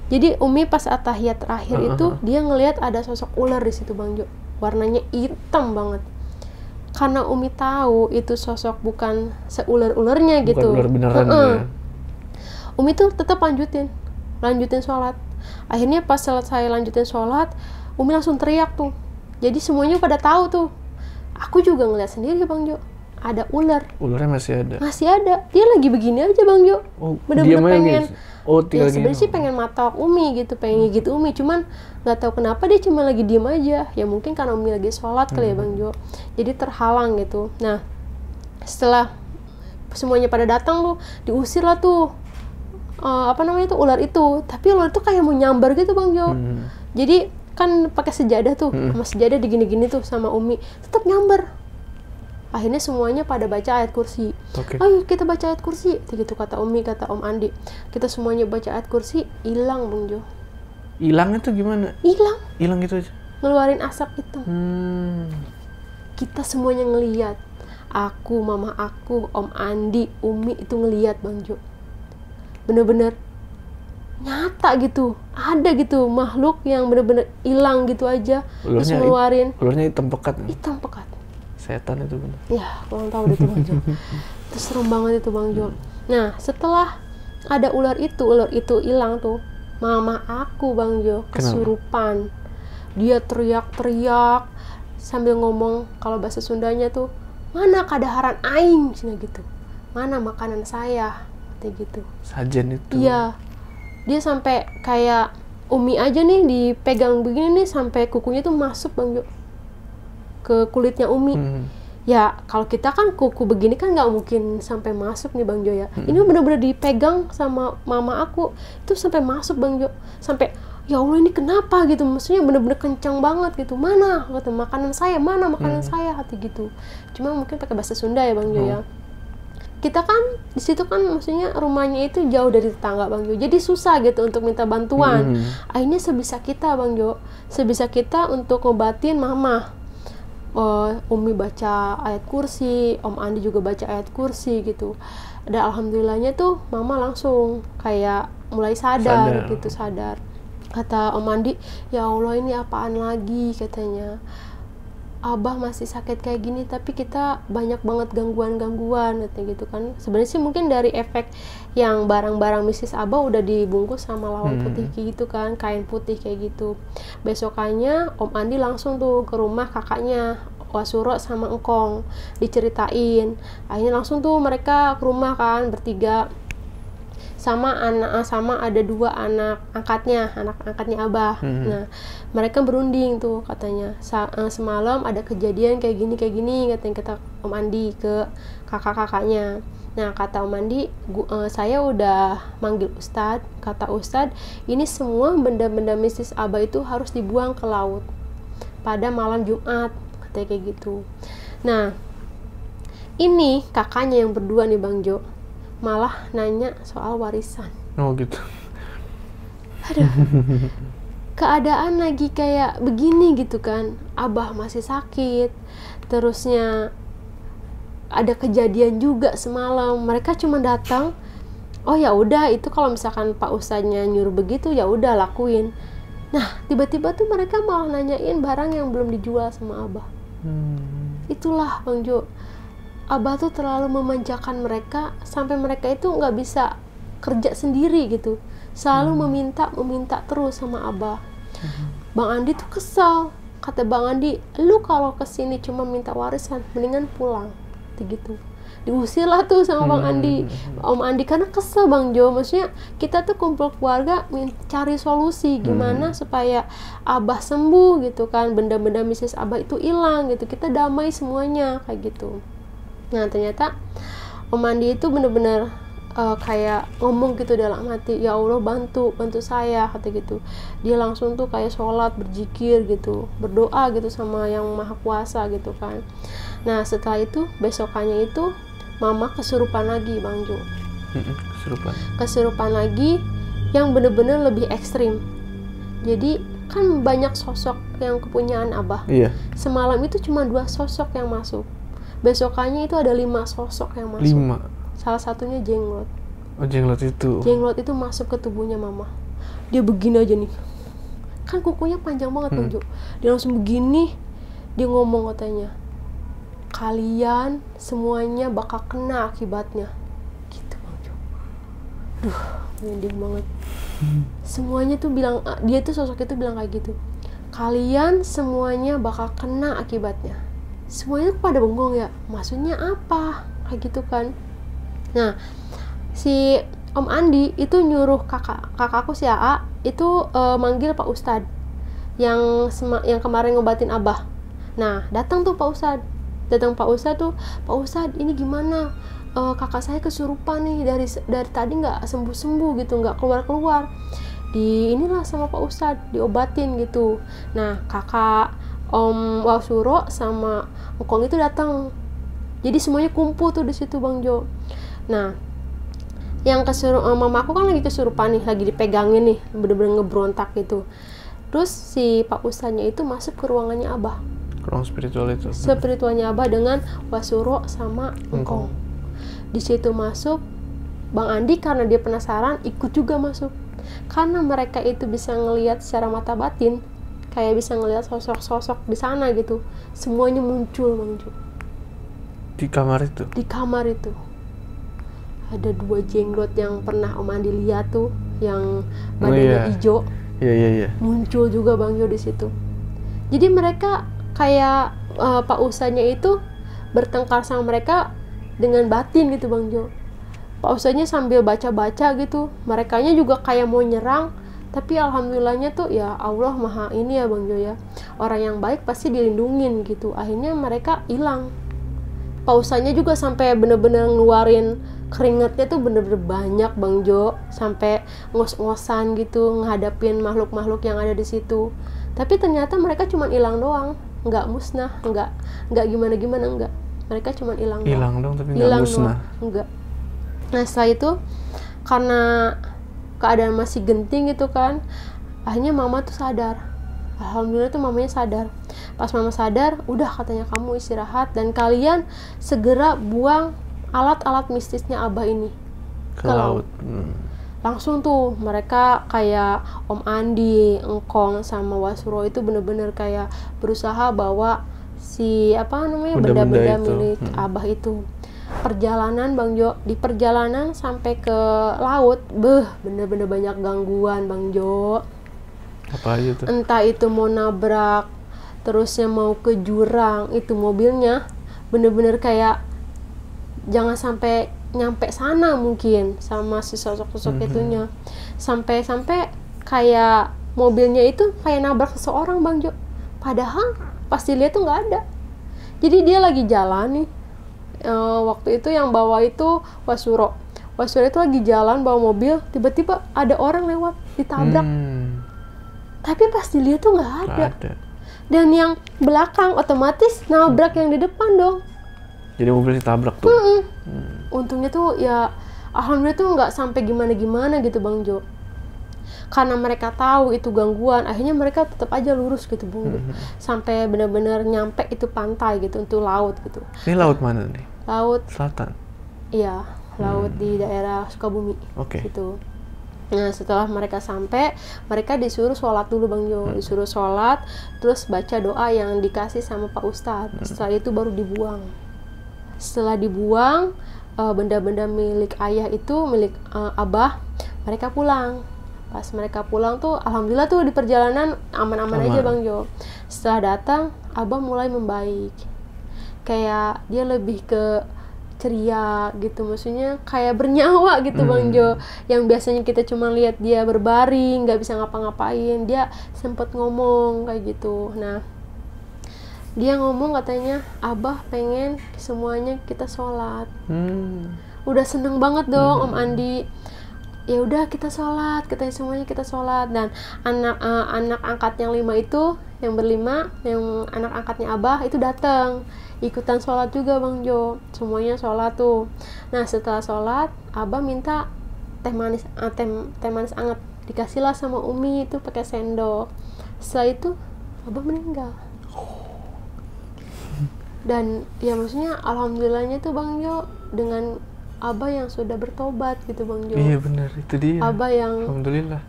Jadi Umi pas atahiyat terakhir itu dia ngelihat ada sosok ular di situ Bang Jo. Warnanya hitam banget. Karena Umi tahu itu sosok bukan seular-ularnya gitu. Bukan ular beneran ya. Umi tuh tetap lanjutin sholat. Akhirnya pas selesai lanjutin sholat, Umi langsung teriak tuh. Jadi semuanya pada tahu tuh. Aku juga ngeliat sendiri Bang Jo. Ada ular. Ularnya masih ada. Masih ada. Dia lagi begini aja Bang Jo. Oh, bener-bener pengen. Tinggal Ya sebenarnya sih pengen matok Umi gitu, pengen gigit Umi, cuman nggak tahu kenapa dia cuma lagi diem aja. Ya mungkin karena Umi lagi sholat kali ya Bang Jo. Jadi terhalang gitu. Nah, setelah semuanya pada datang tuh, diusir lah tuh ular itu. Tapi ular itu kayak mau nyambar gitu Bang Jo. Jadi kan pakai sejadah tuh, sama sejadah digini-gini tuh sama Umi, tetap nyambar. Akhirnya semuanya pada baca ayat kursi. Ayo kita baca ayat kursi. Gitu kata Umi, kata Om Andi. Kita semuanya baca ayat kursi, hilang Bang Jo. Hilangnya tuh gimana? Hilang gitu aja. Ngeluarin asap hitam. Kita semuanya ngeliat. Aku, mama aku, Om Andi, Umi itu ngeliat Bang Jo. Bener-bener nyata gitu. Ada gitu makhluk yang bener-bener hilang gitu aja. Terus ngeluarin. Ularnya hitam pekat. Hitam pekat. Setan itu bener. Ya, kurang tahu deh tuh Bang Jo. Itu serem banget itu Bang Jo. Nah, setelah ada ular itu hilang tuh, mama aku Bang Jo kesurupan. Dia teriak-teriak sambil ngomong, kalau bahasa Sundanya tuh, mana kadaharan aing, cina gitu. Mana makanan saya, kayak gitu. Sajen itu. Iya. Dia sampai kayak Umi aja nih dipegang begini nih sampai kukunya tuh masuk Bang Jo ke kulitnya Umi. Ya kalau kita kan kuku begini kan nggak mungkin sampai masuk nih Bang Jo ya. Ini bener-bener dipegang sama mama aku itu sampai masuk Bang Jo, sampai ya Allah ini kenapa gitu, maksudnya bener-bener kencang banget gitu. Mana kata makanan saya, mana makanan saya, hati gitu. Cuma mungkin pakai bahasa Sunda ya Bang Jo ya. Kita kan di situ kan maksudnya rumahnya itu jauh dari tetangga Bang Jo, jadi susah gitu untuk minta bantuan. Akhirnya sebisa kita Bang Jo, sebisa kita untuk ngobatin mama. Umi baca ayat kursi, Om Andi juga baca ayat kursi gitu. Dan alhamdulillahnya tuh mama langsung kayak mulai sadar. Kata Om Andi, ya Allah ini apaan lagi katanya. Abah masih sakit kayak gini tapi kita banyak banget gangguan katanya gitu kan. Sebenarnya sih mungkin dari efek yang barang-barang mistis Abah udah dibungkus sama lawang putih kayak gitu kan, kain putih kayak gitu. Besokannya Om Andi langsung tuh ke rumah kakaknya Wasuro sama Engkong, diceritain. Akhirnya langsung tuh mereka ke rumah kan bertiga. Sama ada 2 anak angkatnya Abah. Nah, mereka berunding tuh katanya. Semalam ada kejadian kayak gini katanya, kata Om Andi ke kakak-kakaknya. Nah, kata Om Andi, saya udah manggil Ustadz. Kata Ustadz, ini semua benda-benda mistis Abah itu harus dibuang ke laut pada malam Jumat, katanya kayak gitu. Nah, ini kakaknya yang berdua nih Bang Jo malah nanya soal warisan. Oh gitu. Aduh, keadaan lagi kayak begini gitu kan, Abah masih sakit, terusnya ada kejadian juga semalam. Mereka cuma datang, oh ya udah itu kalau misalkan Pak Ustadznya nyuruh begitu ya udah lakuin. Nah tiba-tiba tuh mereka malah nanyain barang yang belum dijual sama Abah. Itulah Bang Jo, Abah tuh terlalu memanjakan mereka sampai mereka itu nggak bisa kerja sendiri gitu, selalu meminta terus sama Abah. Bang Andi tuh kesal, kata Bang Andi, lu kalau kesini cuma minta warisan mendingan pulang gitu. Diusir lah tuh sama Bang Andi, Om Andi, karena kesel Bang Jo. Maksudnya kita tuh kumpul keluarga cari solusi gimana supaya Abah sembuh gitu kan, benda-benda mistis Abah itu hilang gitu, kita damai semuanya kayak gitu. Nah ternyata Om Andi itu bener-bener kayak ngomong gitu dalam hati, ya Allah bantu saya kata gitu. Dia langsung tuh kayak sholat, berzikir gitu, berdoa gitu sama yang maha kuasa gitu kan. Nah setelah itu besokannya itu Mama kesurupan lagi Bang Jo. Kesurupan lagi yang bener-bener lebih ekstrim. Jadi kan banyak sosok yang kepunyaan Abah. Iya. Semalam itu cuma 2 sosok yang masuk. Besokannya itu ada 5 sosok yang masuk. 5. Salah satunya Jenglot. Oh Jenglot itu. Jenglot itu masuk ke tubuhnya Mama. Dia begini aja nih. Kan kukunya panjang banget Bang Jo. Dia langsung begini. Dia ngomong katanya, kalian semuanya bakal kena akibatnya gitu Bang Jo. Duh, merinding banget. Semuanya tuh bilang, dia tuh sosok itu bilang kayak gitu, kalian semuanya bakal kena akibatnya. Semuanya pada bengong ya, maksudnya apa kayak gitu kan. Nah si Om Andi itu nyuruh kakakku si AA itu manggil Pak Ustadz yang kemarin ngobatin Abah. Nah datang tuh Pak Ustadz. Pak Ustadz ini gimana, kakak saya kesurupan nih, dari tadi nggak sembuh gitu, nggak keluar inilah sama Pak Ustadz, diobatin gitu. Nah kakak Om Wasuro sama Engkong itu datang, jadi semuanya kumpul tuh di situ Bang Jo. Nah yang mama aku kan lagi kesurupan nih, lagi dipegangin nih, bener-bener ngebrontak gitu. Terus si Pak Ustadznya itu masuk ke ruangannya Abah, ruang spiritual itu. Spiritualnya Abah dengan Wasuro sama Engkong. Di situ masuk Bang Andi, karena dia penasaran ikut juga masuk. Karena mereka itu bisa ngelihat secara mata batin, kayak bisa ngelihat sosok-sosok di sana gitu. Semuanya muncul Bang Jo. Di kamar itu. Di kamar itu. Ada 2 jenglot yang pernah Om Andi lihat tuh, yang badannya hijau. Iya. Muncul juga Bang Jo di situ. Jadi mereka kayak Pak Ustadznya itu bertengkar sama mereka dengan batin gitu Bang Jo. Pak Ustadznya sambil baca-baca gitu, merekanya juga kayak mau nyerang, tapi alhamdulillahnya tuh ya Allah maha ini ya Bang Jo ya, orang yang baik pasti dilindungin gitu. Akhirnya mereka hilang. Pak Ustadznya juga sampai bener-bener ngeluarin keringatnya tuh bener-bener banyak Bang Jo, sampai ngos-ngosan gitu ngadapin makhluk-makhluk yang ada di situ. Tapi ternyata mereka cuma hilang doang, nggak musnah, nggak gimana-gimana, enggak. Mereka cuma hilang dong, tapi nggak musnah. Enggak. Nah setelah itu karena keadaan masih genting gitu kan, akhirnya Mama tuh sadar. Alhamdulillah tuh mamanya sadar. Pas Mama sadar, udah katanya kamu istirahat dan kalian segera buang alat-alat mistisnya Abah ini ke laut. Langsung tuh mereka kayak Om Andi, Engkong sama Wasuro itu bener-bener kayak berusaha bawa si benda-benda milik Abah itu. Perjalanan Bang Jo, di perjalanan sampai ke laut, bener-bener banyak gangguan Bang Jo. Apa aja tuh? Entah itu mau nabrak, terusnya mau ke jurang, itu mobilnya bener-bener kayak jangan sampai nyampe sana mungkin sama si sosok-sosok itunya. Sampai kayak mobilnya itu kayak nabrak seseorang Bang Jo. Padahal pas dilihat tuh nggak ada. Jadi dia lagi jalan nih. Waktu itu yang bawa itu Wasuro itu lagi jalan bawa mobil, tiba-tiba ada orang lewat ditabrak. Tapi pas dilihat tuh nggak ada. Dan yang belakang otomatis nabrak yang di depan dong. Jadi mobil ditabrak tuh. Untungnya tuh ya alhamdulillah tuh nggak sampai gimana-gimana gitu Bang Jo. Karena mereka tahu itu gangguan, akhirnya mereka tetap aja lurus gitu Bang Jo. Sampai benar-benar nyampe itu pantai gitu, untuk laut gitu. Ini laut mana nih? Laut selatan. Iya, laut di daerah Sukabumi. Oke. Gitu. Nah setelah mereka sampai, mereka disuruh sholat dulu Bang Jo, disuruh sholat, terus baca doa yang dikasih sama Pak Ustadz. Setelah itu baru dibuang. Setelah dibuang, benda-benda milik ayah itu, milik Abah, mereka pulang. Pas mereka pulang tuh, alhamdulillah tuh di perjalanan aman-aman aja Bang Jo. Setelah datang, Abah mulai membaik. Kayak dia lebih ke ceria gitu, maksudnya kayak bernyawa gitu Bang Jo. Yang biasanya kita cuma lihat dia berbaring, nggak bisa ngapa-ngapain, dia sempet ngomong kayak gitu. Nah, dia ngomong katanya, Abah pengen semuanya kita sholat. Udah seneng banget dong Om Andi. Ya udah kita sholat, katanya semuanya kita sholat. Dan anak angkat yang 5 itu, yang berlima, yang anak angkatnya Abah itu datang ikutan sholat juga Bang Jo, semuanya sholat tuh. Nah setelah sholat, Abah minta teh manis anget, dikasihlah sama Umi itu pakai sendok. Setelah itu Abah meninggal. Dan ya maksudnya alhamdulillahnya tuh Bang Jo, dengan Abah yang sudah bertobat gitu Bang Jo. Iya benar, itu dia. Abah yang alhamdulillah.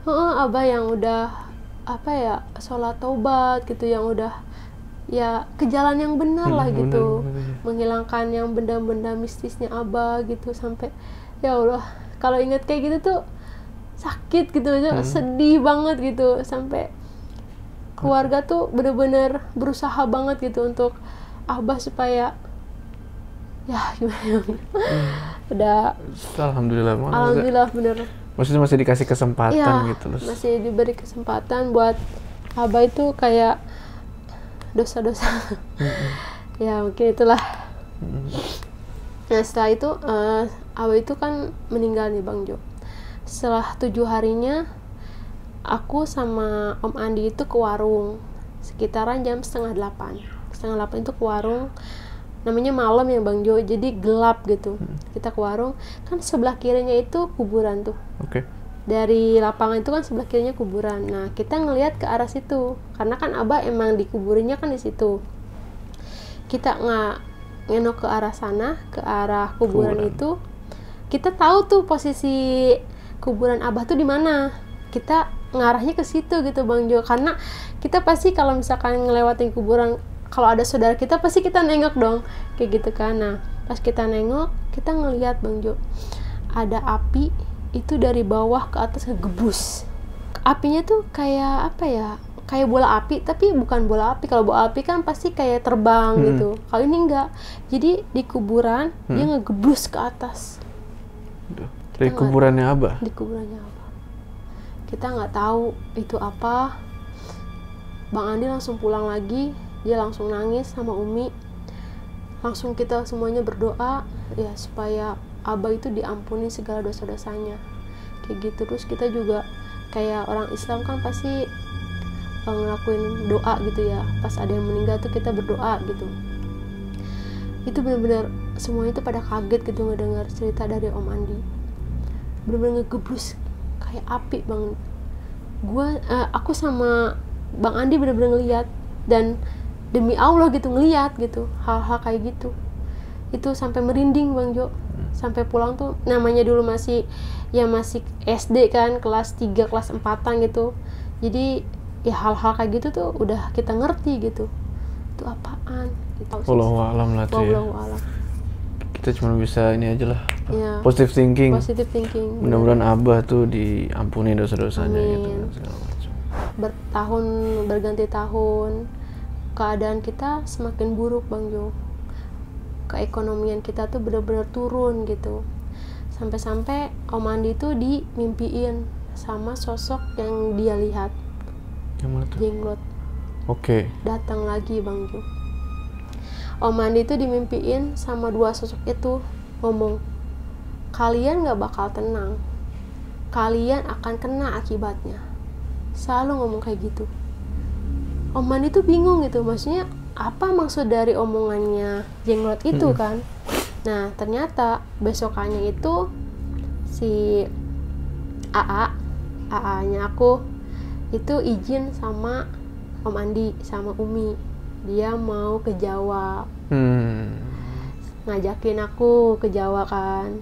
Abah yang udah sholat taubat gitu, yang udah ya ke jalan yang benar lah gitu, bener. Menghilangkan yang benda-benda mistisnya Abah gitu. Sampai ya Allah, kalau ingat kayak gitu tuh sakit gitu, sedih banget gitu. Sampai keluarga tuh bener-bener berusaha banget gitu untuk Abah supaya ya gimana udah alhamdulillah bener. Maksudnya masih dikasih kesempatan ya, gitu loh. Masih diberi kesempatan buat Abah itu kayak dosa-dosa. Ya mungkin itulah. Nah setelah itu Abah itu kan meninggal nih Bang Jo. Setelah 7 harinya aku sama Om Andi itu ke warung sekitaran jam 7:30 itu ke warung. Namanya malam ya Bang Jo, jadi gelap gitu. Kita ke warung, kan sebelah kirinya itu kuburan tuh. Dari lapangan itu kan sebelah kirinya kuburan. Nah kita ngelihat ke arah situ, karena kan Abah emang dikuburinnya kan di situ. Kita ngenok ke arah sana, ke arah kuburan itu. Kita tahu tuh posisi kuburan Abah tuh di mana. Kita ngarahnya ke situ gitu Bang Jo, karena kita pasti kalau misalkan ngelewatin kuburan, kalau ada saudara kita pasti kita nengok dong kayak gitu kan. Nah pas kita nengok, kita ngelihat Bang Jo, ada api itu dari bawah ke atas ngegebus. Apinya tuh kayak apa ya, kayak bola api, tapi bukan bola api. Kalau bola api kan pasti kayak terbang gitu. Kalau ini enggak, jadi di kuburan dia ngegebus ke atas. Dari kuburannya Abah? Di kuburannya Abah. Kita nggak tahu itu apa. Bang Andi langsung pulang lagi, dia langsung nangis sama Umi. Langsung kita semuanya berdoa ya supaya Abah itu diampuni segala dosa-dosanya kayak gitu. Terus kita juga kayak orang Islam kan pasti ngelakuin doa gitu ya, pas ada yang meninggal tuh kita berdoa gitu. Itu benar-benar semuanya itu pada kaget gitu ngedengar cerita dari Om Andi. Benar-benar ngegeblus kayak api Bang. Aku sama Bang Andi benar-benar ngeliat, dan demi Allah gitu ngeliat gitu hal-hal kayak gitu. Itu sampai merinding Bang Jo. Sampai pulang tuh, namanya dulu masih SD kan, kelas 3, kelas 4-an gitu. Jadi ya hal-hal kayak gitu tuh udah kita ngerti gitu. Itu apaan gitu. Wallahu a'lam lah tuh ya. Kita cuma bisa ini aja lah, ya, positive thinking. Mudah-mudahan Abah tuh diampuni dosa-dosanya gitu kan, segala macam. Bertahun berganti tahun, keadaan kita semakin buruk Bang Jo. Keekonomian kita tuh benar-benar turun gitu. Sampai-sampai Om Andi tuh dimimpiin sama sosok yang dia lihat. Yang mana tuh? Jenglot. Datang lagi Bang Jo. Om Andi tuh dimimpiin sama 2 sosok itu, ngomong, kalian gak bakal tenang, kalian akan kena akibatnya. Selalu ngomong kayak gitu. Om Andi tuh bingung gitu, maksudnya apa maksud dari omongannya Jenglot itu kan. Nah ternyata besokannya itu si AA-nya aku itu izin sama Om Andi sama Umi, dia mau ke Jawa. Ngajakin aku ke Jawa kan.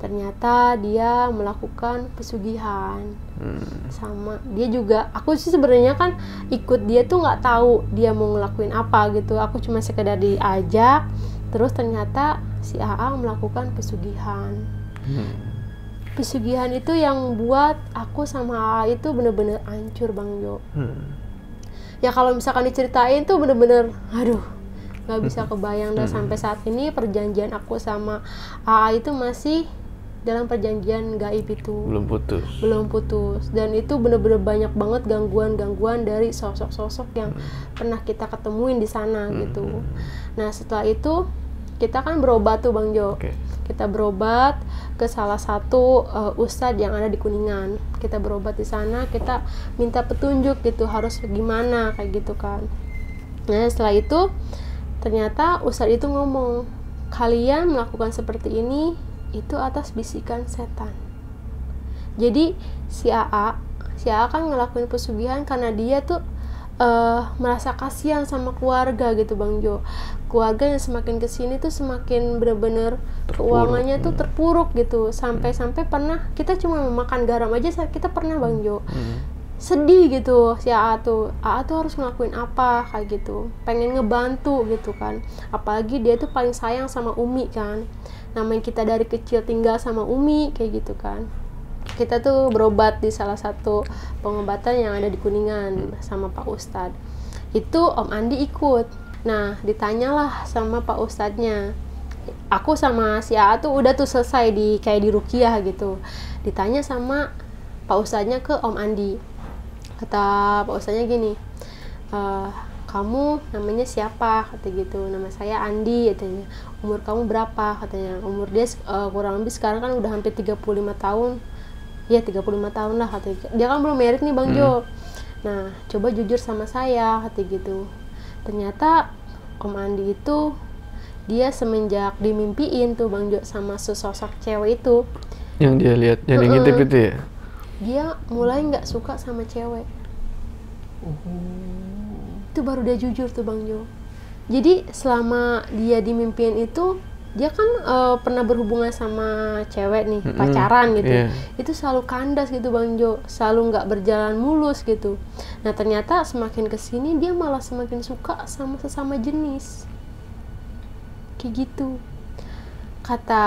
Ternyata dia melakukan pesugihan. Sama dia juga, aku sih sebenarnya kan ikut dia tuh nggak tahu dia mau ngelakuin apa gitu, aku cuma sekedar diajak. Terus ternyata si AA melakukan pesugihan. Pesugihan itu yang buat aku sama AA itu bener-bener hancur Bang Jo. Ya kalau misalkan diceritain tuh bener-bener aduh nggak bisa kebayang. Dan sampai saat ini perjanjian aku sama AA itu masih dalam perjanjian gaib itu, belum putus. Dan itu bener-bener banyak banget gangguan dari sosok-sosok yang pernah kita ketemuin di sana gitu. Nah setelah itu kita kan berobat tuh Bang Jo. Kita berobat ke salah satu ustadz yang ada di Kuningan. Kita berobat di sana, kita minta petunjuk gitu harus gimana kayak gitu kan. Nah setelah itu ternyata ustadz itu ngomong, kalian melakukan seperti ini itu atas bisikan setan. Jadi si AA kan ngelakuin pesugihan karena dia tuh merasa kasihan sama keluarga gitu Bang Jo. Keluarga yang semakin kesini tuh semakin bener-bener keuangannya tuh terpuruk gitu. Sampai pernah kita cuma makan garam aja kita pernah Bang Jo. Sedih gitu si AA tuh harus ngelakuin apa kayak gitu, pengen ngebantu gitu kan. Apalagi dia tuh paling sayang sama Umi kan, namanya kita dari kecil tinggal sama Umi kayak gitu kan. Kita tuh berobat di salah satu pengobatan yang ada di Kuningan sama Pak Ustadz. Itu Om Andi ikut. Nah ditanyalah sama Pak Ustadznya, aku sama si AA tuh udah tuh selesai kayak di ruqyah gitu. Ditanya sama Pak Ustadznya ke Om Andi. Kata Pak Ustadznya gini, kamu namanya siapa? Kata gitu. Nama saya Andi katanya. Umur kamu berapa? Katanya. Umur dia kurang lebih sekarang kan udah hampir 35 tahun. Ya 35 tahun lah katanya. Dia kan belum married nih Bang Jo. Nah coba jujur sama saya kata gitu. Ternyata Om Andi itu dia semenjak dimimpiin tuh Bang Jo sama sesosok cewek itu yang dia lihat, yang ngintip itu ya, dia mulai nggak suka sama cewek. Itu baru dia jujur tuh Bang Jo. Jadi selama dia dimimpiin itu dia kan pernah berhubungan sama cewek nih, pacaran gitu. Itu selalu kandas gitu Bang Jo, selalu nggak berjalan mulus gitu. Nah ternyata semakin kesini dia malah semakin suka sama sesama jenis kayak gitu. Kata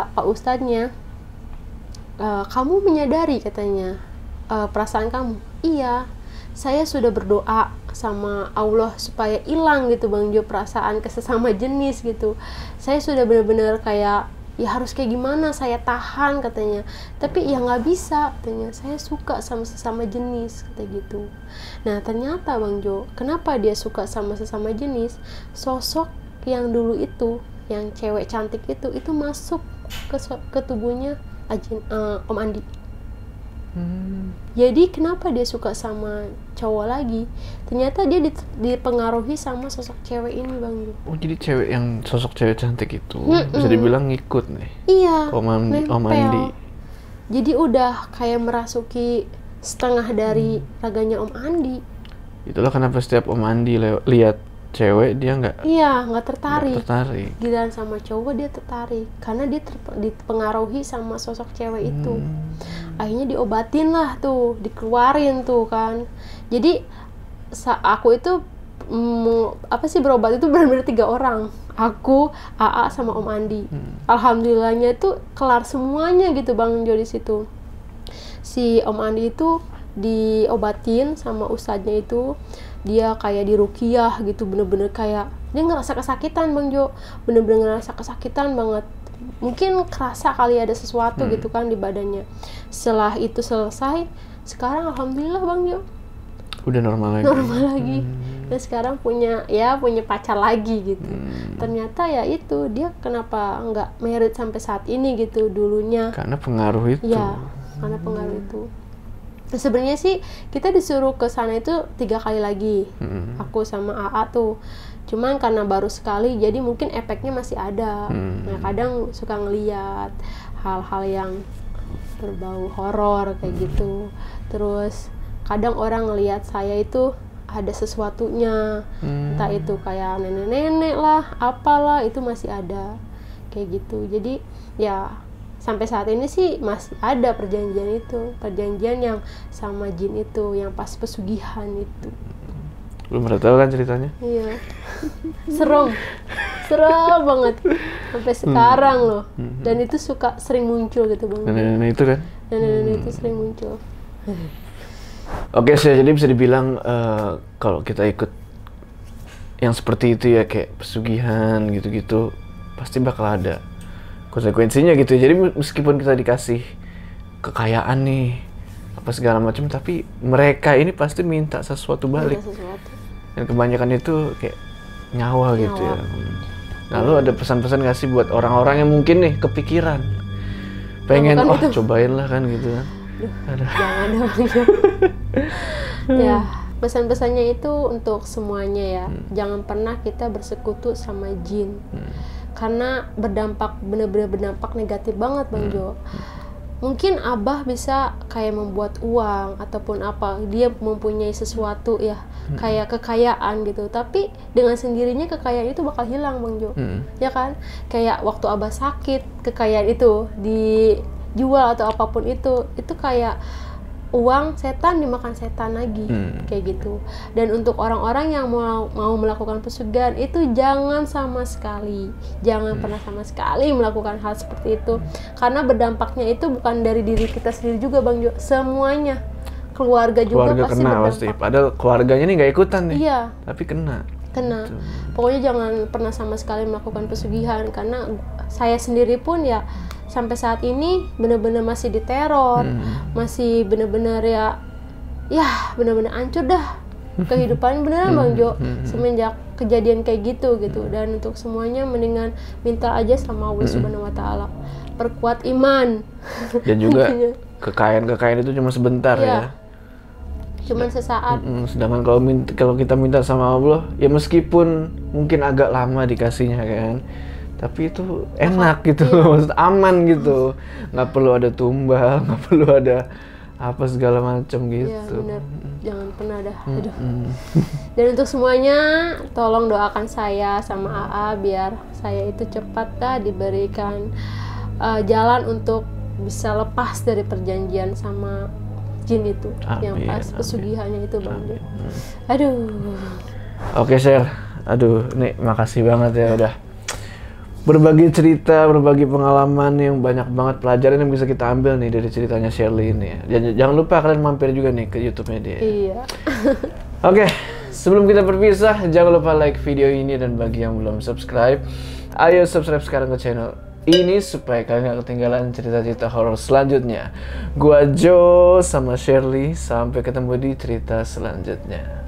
Pak Ustadznya, kamu menyadari katanya perasaan kamu? Iya, saya sudah berdoa sama Allah supaya hilang gitu Bang Jo perasaan ke sesama jenis gitu. Saya sudah benar-benar kayak ya harus kayak gimana saya tahan katanya, tapi ya nggak bisa katanya, saya suka sama sesama jenis kata gitu. Nah ternyata Bang Jo, kenapa dia suka sama sesama jenis? Sosok yang dulu itu, yang cewek cantik itu masuk ke tubuhnya Om Andi. Jadi kenapa dia suka sama cowok lagi? Ternyata dia dipengaruhi sama sosok cewek ini Bang Jo. Oh jadi cewek yang sosok cewek cantik itu bisa dibilang ngikut nih. Iya. Om Andi. Jadi udah kayak merasuki setengah dari raganya Om Andi. Itulah kenapa setiap Om Andi lihat cewek dia nggak tertarik. Giliran sama cowok dia tertarik karena dia dipengaruhi sama sosok cewek itu. Akhirnya diobatin lah tuh, dikeluarin tuh kan. Jadi aku itu berobat itu benar-benar 3 orang. Aku, AA sama Om Andi. Alhamdulillahnya itu kelar semuanya gitu Bang Jo di situ. Si Om Andi itu diobatin sama ustadznya itu, dia kayak di ruqyah gitu, bener-bener kayak dia ngerasa kesakitan Bang Jo, bener-bener ngerasa kesakitan banget. Mungkin kerasa kali ada sesuatu gitu kan di badannya. Setelah itu selesai, sekarang alhamdulillah Bang Jo udah normal lagi. Dan sekarang punya pacar lagi gitu. Ternyata ya itu dia kenapa nggak married sampai saat ini gitu dulunya, karena pengaruh itu. Ya karena pengaruh itu. Sebenarnya sih kita disuruh ke sana itu 3 kali lagi, aku sama AA tuh. Cuman karena baru sekali, jadi mungkin efeknya masih ada. Nah, kadang suka ngeliat hal-hal yang berbau horor kayak gitu. Terus kadang orang ngeliat saya itu ada sesuatunya, entah itu kayak nenek-nenek lah, apalah, itu masih ada kayak gitu. Jadi ya sampai saat ini sih masih ada perjanjian yang sama jin itu, yang pas pesugihan itu. Belum pernah tahu kan ceritanya? Iya. Serem banget sampai sekarang loh. Dan itu sering muncul gitu Bang. Nenek-nenek itu kan? Nenek-nenek itu sering muncul. Oke sih, jadi bisa dibilang kalau kita ikut yang seperti itu ya, kayak pesugihan gitu-gitu, pasti bakal ada konsekuensinya gitu. Jadi meskipun kita dikasih kekayaan nih, apa segala macam, tapi mereka ini pasti minta sesuatu balik. Dan kebanyakan itu kayak nyawa gitu ya. Lalu ada pesan-pesan nggak sih buat orang-orang yang mungkin nih kepikiran pengen cobain lah kan gitu kan. Jangan dong. Ya, pesan-pesannya itu untuk semuanya ya. Jangan pernah kita bersekutu sama jin. Karena benar-benar berdampak negatif banget Bang Jo. Mungkin Abah bisa kayak membuat uang ataupun apa, dia mempunyai sesuatu ya, kayak kekayaan gitu, tapi dengan sendirinya kekayaan itu bakal hilang Bang Jo. Ya kan? Kayak waktu Abah sakit, kekayaan itu dijual atau apapun itu kayak uang setan dimakan setan lagi, kayak gitu. Dan untuk orang-orang yang mau melakukan pesugihan itu jangan pernah sama sekali melakukan hal seperti itu, karena berdampaknya itu bukan dari diri kita sendiri juga Bang Jo, semuanya, keluarga juga pasti kena berdampak. pasti. Padahal keluarganya nih nggak ikutan nih, iya, tapi kena. Pokoknya jangan pernah sama sekali melakukan pesugihan, karena saya sendiri pun ya sampai saat ini benar-benar masih diteror, masih benar-benar ya benar-benar hancur dah kehidupan beneran Bang Jo semenjak kejadian kayak gitu. Dan untuk semuanya mendingan minta aja sama Allah Subhanahu Wa Taala, perkuat iman. Dan juga kekayaan itu cuma sebentar ya. Cuman sesaat. Sedangkan kalau kita minta sama Allah, ya meskipun mungkin agak lama dikasihnya kan, tapi itu enak gitu, maksud aman gitu, nggak perlu ada tumbal, nggak perlu ada apa segala macam gitu. Iya benar, jangan pernah dah. Dan untuk semuanya, tolong doakan saya sama AA biar saya itu cepat diberikan jalan untuk bisa lepas dari perjanjian sama jin itu, yang pas pesugihannya itu Bang. Aduh. Oke Sher, nih makasih banget ya udah berbagi cerita, berbagi pengalaman yang banyak banget pelajaran yang bisa kita ambil nih dari ceritanya Shirley ini ya. Jangan lupa kalian mampir juga nih ke YouTube-nya dia. Iya. Oke, sebelum kita berpisah, jangan lupa like video ini, dan bagi yang belum subscribe, ayo subscribe sekarang ke channel ini supaya kalian gak ketinggalan cerita-cerita horor selanjutnya. Gua Jo sama Shirley, sampai ketemu di cerita selanjutnya.